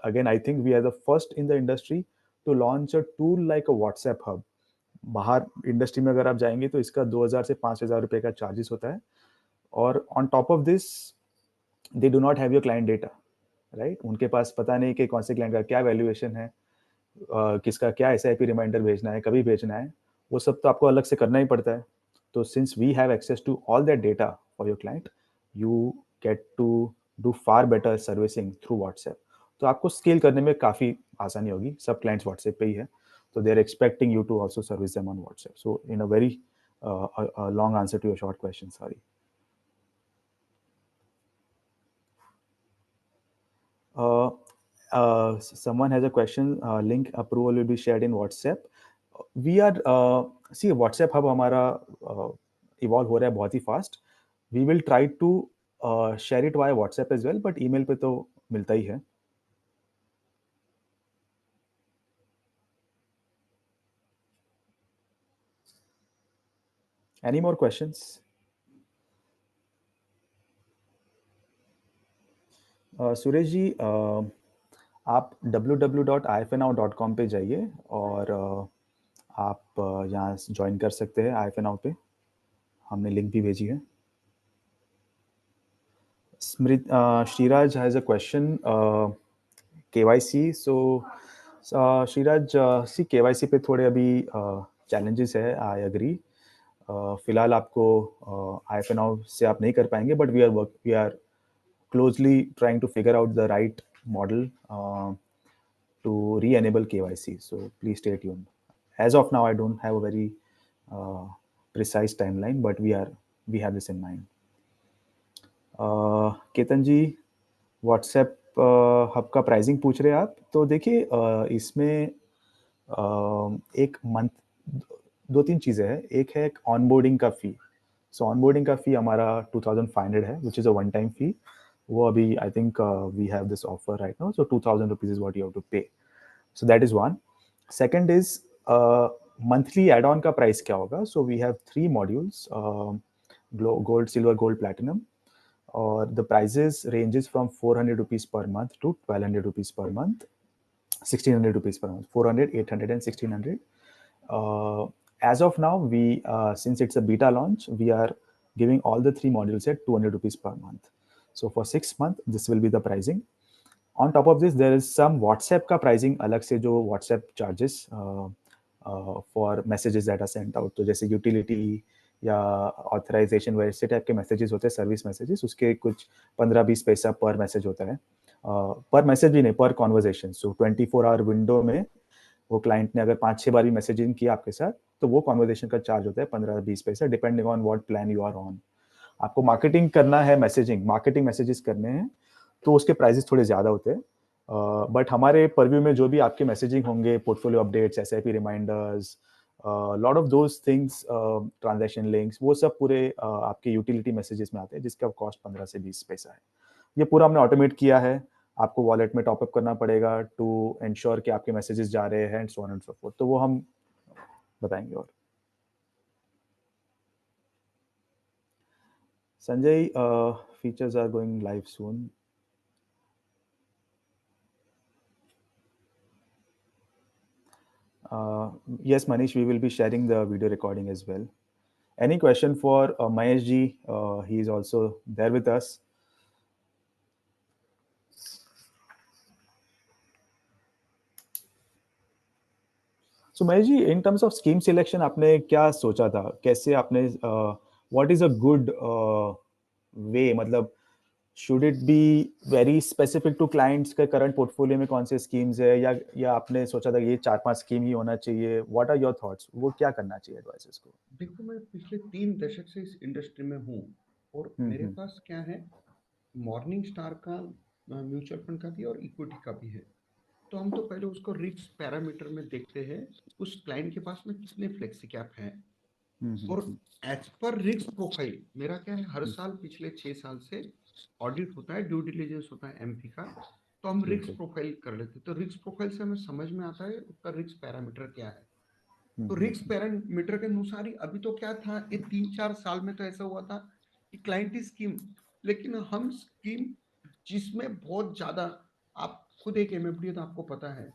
Again I think we are the first in the industry to launch a tool like a WhatsApp hub. बाहर इंडस्ट्री में अगर आप जाएंगे तो इसका 2,000 से 5,000 रुपये का चार्जेस होता है, और on top of this they do not have your client data, right. उनके पास पता नहीं कि कौन से क्लाइंट का क्या वैल्यूएशन है, किसका क्या SIP रिमाइंडर भेजना है, कभी भेजना है, वो सब तो आपको अलग से करना ही पड़ता है। तो since we have access to all that data for your client, you get to do far better servicing through WhatsApp. तो आपको स्केल करने में काफ़ी आसानी होगी, सब क्लाइंट्स व्हाट्सएप पे ही है, तो they are expecting you to also service them on WhatsApp. So in a very long answer to your short question, sorry. Someone has a question, link approval will be shared in WhatsApp. We are see WhatsApp hub हमारा evolve हो रहा है बहुत ही fast. We will try to share it via WhatsApp as well, but email पे तो मिलता ही है। Any more questions? Suresh ji, आप www.ifnow.com पे जाइए और आप यहाँ ज्वाइन कर सकते हैं ifnow पे, हमने लिंक भी भेजी है। Shriraj has a question, KYC. So Shriraj, see KYC पे थोड़े अभी challenges है, I agree. फिलहाल आपको IFNOW से आप नहीं कर पाएंगे, but we are closely trying to figure out the right model to re-enable KYC. So please stay tuned. As of now, I don't have a very precise timeline, but we have this in mind. Ketan ji, WhatsApp hub का pricing पूछ रहे हैं आप, तो देखिए इसमें एक month 2-3 चीज़ें हैं. एक है ऑनबोर्डिंग का फी. सो ऑनबोर्डिंग का फी हमारा 2500 है, which is a one time fee. वो अभी I think we have this offer right now, so 2000 rupees is what you have to pay. So that is one. Second is monthly add on का price क्या होगा. So we have 3 modules, gold, silver, gold, platinum, और the prices ranges from 400 rupees per month to 1200 rupees per month, 1600 rupees per month, 400, 800 and 1600. As of now, we since it's a beta launch, we are giving all the 3 modules at 200 rupees per month. So for 6 months, this will be the pricing. On top of this, there is some WhatsApp का pricing अलग से, जो WhatsApp charges for messages that are sent out. तो जैसे utility या authorisation वैसे type के messages होते हैं, सर्विस मैसेजेस, उसके कुछ 15-20 पैसा पर मैसेज होता है. पर मैसेज भी नहीं, पर कॉन्वर्जेशन. सो 24 आवर विंडो में वो क्लाइंट ने अगर 5-6 बार भी मैसेजिंग किया आपके साथ, तो वो कॉन्वर्जेशन का चार्ज होता है 15-20 पैसा, depending on what plan you are on. आपको मार्केटिंग करना है, मार्केटिंग मैसेजेस करने हैं, तो उसके प्राइसेस थोड़े ज़्यादा होते हैं. बट हमारे परव्यू में जो भी आपके मैसेजिंग होंगे, portfolio updates, SIP reminders, lot of those things, transaction links, वो सब पूरे आपके यूटिलिटी मैसेजेस में आते हैं, जिसका कॉस्ट 15 से 20 पैसा है. ये पूरा हमने ऑटोमेट किया है. आपको वॉलेट में टॉपअप करना पड़ेगा टू एंश्योर कि आपके मैसेजेस जा रहे हैं, and so on and so forth. तो वो हम बताएंगे. और Sanjay, features are going live soon. Yes, Manish, we will be sharing the video recording as well. Any question for Mahesh ji? He is also there with us. So Mahesh ji, in terms of scheme selection, आपने क्या सोचा था, कैसे आपने what is a good way, मतलब should it be very specific to clients के current portfolio में कौन से स्कीम्स है, या आपने सोचा था ये 4-5 स्कीम ही होना चाहिए? व्हाट आर योर थॉट्स, वो क्या करना चाहिए एडवाइसर्स को? देखो, मैं पिछले 3 दशक से इस इंडस्ट्री में हूँ, और मेरे पास क्या है, मॉर्निंग स्टार का म्यूचुअल फंड का भी और इक्विटी का भी है. तो हम तो पहले उसको रिस्क पैरामीटर में देखते हैं, उस क्लाइंट के पास में कितने फ्लेक्सी कैप हैं, और एज पर रिस्क प्रोफाइल मेरा क्या है, हर साल पिछले 6 साल से ऑडिट होता है, ड्यू डिलिजेंस होता है एमपी का, तो हम रिस्क प्रोफाइल कर लेते हैं. तो रिस्क प्रोफाइल से हमें समझ में आता है उसका रिस्क पैरामीटर क्या है. तो रिस्क पैरामीटर के अनुसार ही अभी तो क्या था, ये 3-4 साल में तो ऐसा हुआ था कि क्लाइंट स्कीम, लेकिन हम स्कीम जिसमें बहुत ज्यादा, आप खुद एक एमएफडी तो आपको पता है,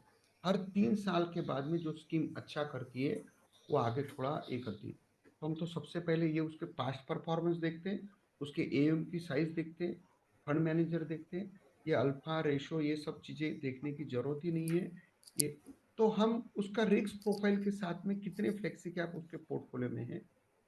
हर 3 साल के बाद में जो स्कीम अच्छा करती है वो आगे थोड़ा ये करती है. तो हम तो सबसे पहले ये उसके पास्ट परफॉर्मेंस देखते हैं, उसके एएम की साइज देखते हैं, फंड मैनेजर देखते हैं. ये अल्फा रेशो, ये सब चीजें देखने की जरूरत ही नहीं है. ये तो हम उसका रिस्क प्रोफाइल के साथ में कितने फ्लेक्सी कैप उसके पोर्टफोलियो में है,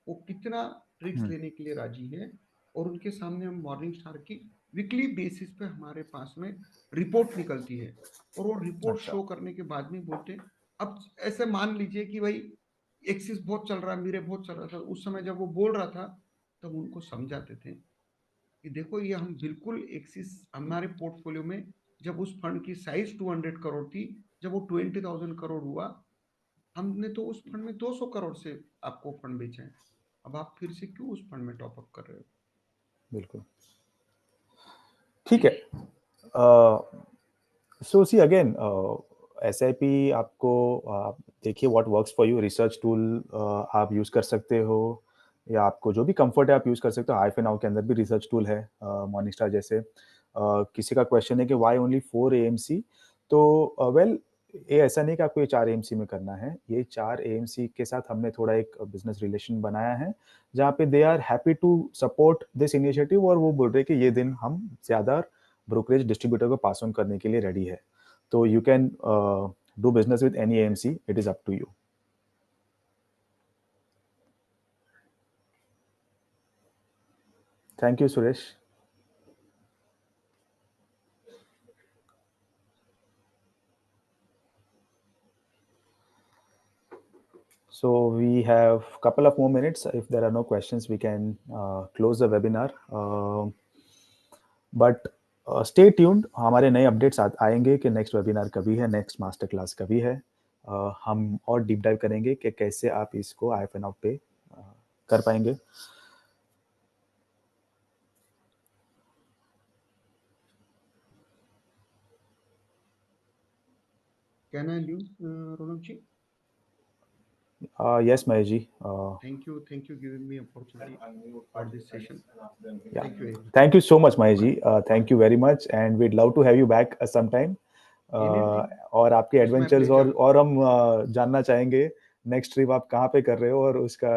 वो कितना रिस्क लेने के लिए राजी है, और उनके सामने हम मॉर्निंग स्टार की वीकली बेसिस पे हमारे पास में रिपोर्ट निकलती है, और वो रिपोर्ट शो करने के बाद में बोलते हैं. अब ऐसे मान लीजिए कि भाई एक्सिस बहुत चल रहा है, मेरे बहुत चल रहा था, उस समय जब वो बोल रहा था तब उनको समझाते थे कि देखो ये हम बिल्कुल एक्सिस हमारे पोर्टफोलियो में, जब उस फंड की साइज 200 करोड़ थी, जब वो 20,000 करोड़ हुआ, हमने तो उस फंड में 200 करोड़ से आपको फंड बेचा है. अब आप फिर से क्यों उस फंड में टॉप अप कर रहे हो? बिल्कुल ठीक है. सो सी अगेन, SIP आपको देखिए what works for you. Research tool आप यूज कर सकते हो, या आपको जो भी कंफर्ट है आप यूज कर सकते हो. IFNOW के अंदर भी रिसर्च टूल है, मॉर्निंगस्टार जैसे. किसी का क्वेश्चन है कि व्हाई ओनली 4 AMC, तो वेल ये ऐसा नहीं कि आपको ये 4 AMC में करना है. ये 4 AMC के साथ हमने थोड़ा एक बिजनेस रिलेशन बनाया है, जहाँ पे they are happy to support this initiative, और वो बोल रहे हैं कि ये दिन हम ज्यादा ब्रोकरेज डिस्ट्रीब्यूटर को पास ऑन करने के लिए रेडी है. तो you can do business with any AMC, it is up to you. Thank you, Suresh. So we have a couple of more minutes. If there are no questions, we can close the webinar. But stay tuned. हमारे नए updates आएंगे कि next webinar कभी है, next master class कभी है. हम और डीप डाइव करेंगे कि कैसे आप इसको IFNOW पे कर पाएंगे. Can I leave, Ronak ji? Yes, Mahesh ji. Thank you giving me opportunity for this session. Yeah. Thank you very much. Thank you so much, Mahesh ji. Thank you very much, and we'd love to have you back sometime. Anytime. और आपके It's my adventures pleasure. और हम जानना चाहेंगे next trip आप कहाँ पे कर रहे हो और उसका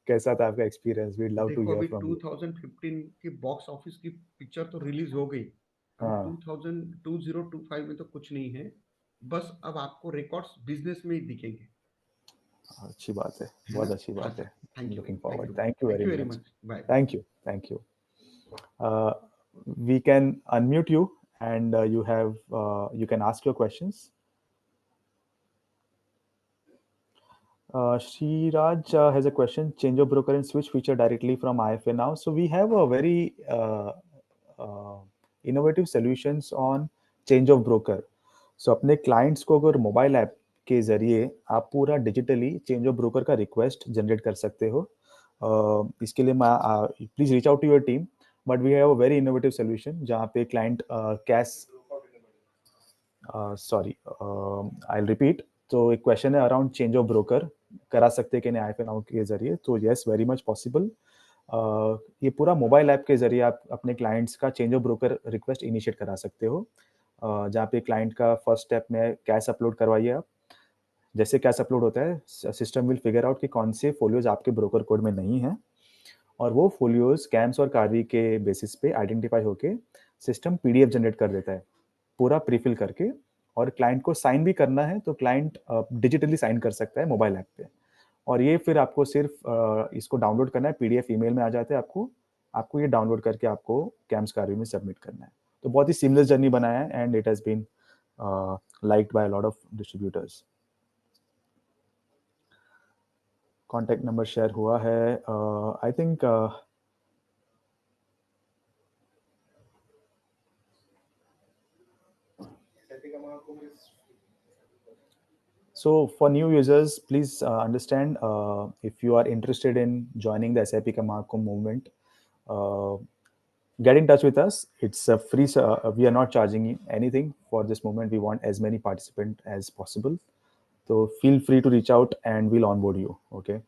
कैसा था आपका एक्सपीरियंस. वीड लव टू देखो हियर अभी फ्रॉम यू. 2015 की बॉक्स ऑफिस की पिक्चर तो रिलीज हो गई. हाँ. अब 2025 में तो कुछ नहीं है. बस अब आपको रिकॉर्ड्स बिजनेस में ही दिखेंगे. अच्छी बात है, है बहुत ना? अच्छी बात है. Thank you. Looking forward. Thank you thank you very very much. much. Bye. Thank you. We can unmute you and you can ask your questions. Sriraj has a question. Change of broker and switch feature directly from IFNOW. So we have a very innovative solutions on change of broker. So अपने clients को अगर mobile app के जरिए आप पूरा digitally change of broker का request generate कर सकते हो. इसके लिए please reach out to your team. But we have a very innovative solution जहाँ पे client cash sorry I repeat. तो एक क्वेश्चन है अराउंड चेंज ऑफ ब्रोकर करा सकते हैं कि नहीं IFNOW के जरिए. तो यस, वेरी मच पॉसिबल. ये पूरा मोबाइल ऐप के जरिए आप अपने क्लाइंट्स का change of broker request initiate करा सकते हो. जहाँ पे क्लाइंट का फर्स्ट स्टेप में कैश अपलोड करवाइए आप. जैसे कैश अपलोड होता है सिस्टम विल फिगर आउट कि कौन से फोलियोज आपके ब्रोकर कोड में नहीं है और वो फोलियोज कैम्स और कार्वी के बेसिस पे आइडेंटिफाई होके सिस्टम PDF जनरेट कर देता है पूरा प्रीफिल करके. और क्लाइंट को साइन भी करना है तो क्लाइंट डिजिटली साइन कर सकता है मोबाइल ऐप पे. और ये फिर आपको सिर्फ इसको डाउनलोड करना है. PDF ईमेल में आ जाता है आपको ये डाउनलोड करके आपको कैम्स कार्वी में सबमिट करना है. तो बहुत ही सीमलेस जर्नी बनाया है and it has been liked by a lot of distributors. Contact number share हुआ है. I think so for new users, please understand if you are interested in joining the SAP Kamakum movement, get in touch with us. It's a free. We are not charging anything for this movement. We want as many participants as possible. So feel free to reach out and we'll onboard you. Okay.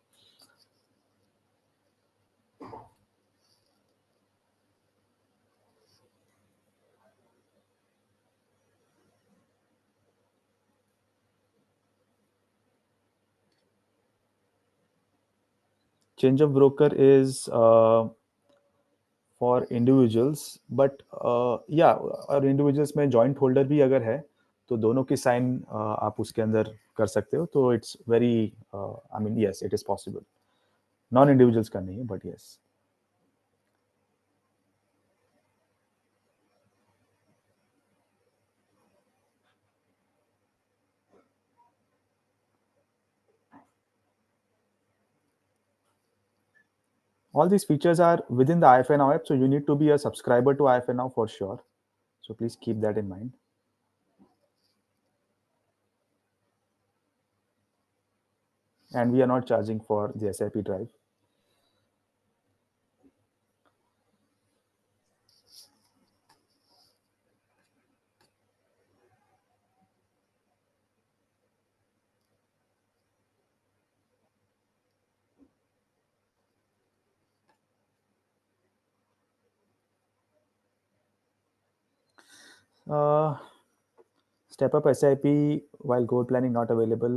Change of broker is for individuals, but yeah, और individuals में joint holder भी अगर है तो दोनों की sign आप उसके अंदर कर सकते हो. तो it's very I mean yes, it is possible. Non individuals का नहीं है but yes. All these features are within the IFNOW app, so you need to be a subscriber to IFNOW for sure. So please keep that in mind. And we are not charging for the SAP drive. Step up SIP while goal planning not available.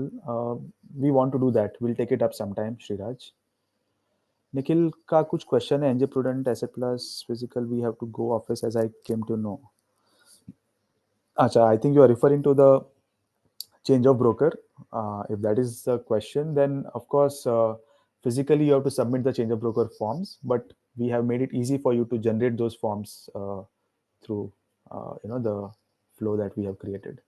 We want to do that. We'll take it up sometime, Sriraj. Nikhil का कुछ question है. NJ prudent asset plus physical we have to go office as I came to know. अच्छा, I think you are referring to the change of broker. If that is the question, then of course physically you have to submit the change of broker forms, but we have made it easy for you to generate those forms through the flow that we have created.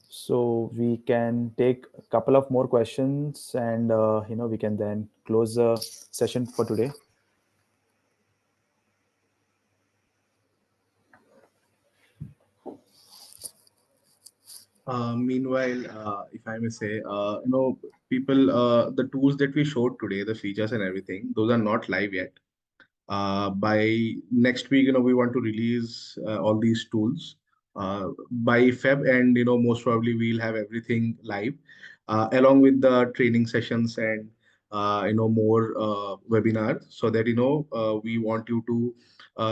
So we can take a couple of more questions, and we can then close the session for today. Meanwhile, if I may say, people, the tools that we showed today, the features and everything, those are not live yet. By next week, we want to release all these tools by Feb, and most probably we'll have everything live, along with the training sessions and more webinars, so that we want you to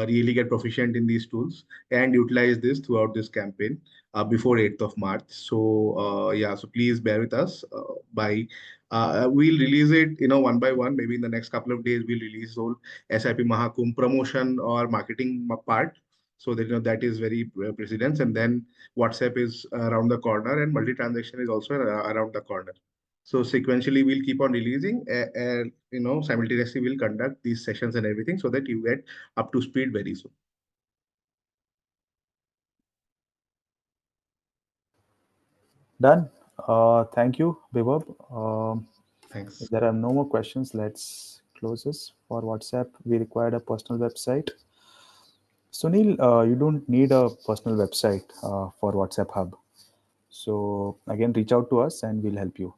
really get proficient in these tools and utilize this throughout this campaign before 8th of March. So yeah, so please bear with us. We'll release it, one by one. Maybe in the next couple of days, we'll release whole SIP Mahakumbh promotion or marketing part, so that that is very precedence. And then WhatsApp is around the corner, and multi-transaction is also around the corner. So sequentially, we'll keep on releasing, and simultaneously we'll conduct these sessions and everything, so that you get up to speed very soon. Done. Thank you, Bibab. Thanks. If there are no more questions, let's close this. For WhatsApp, we required a personal website. Sunil, you don't need a personal website for WhatsApp Hub. So again, reach out to us and we'll help you.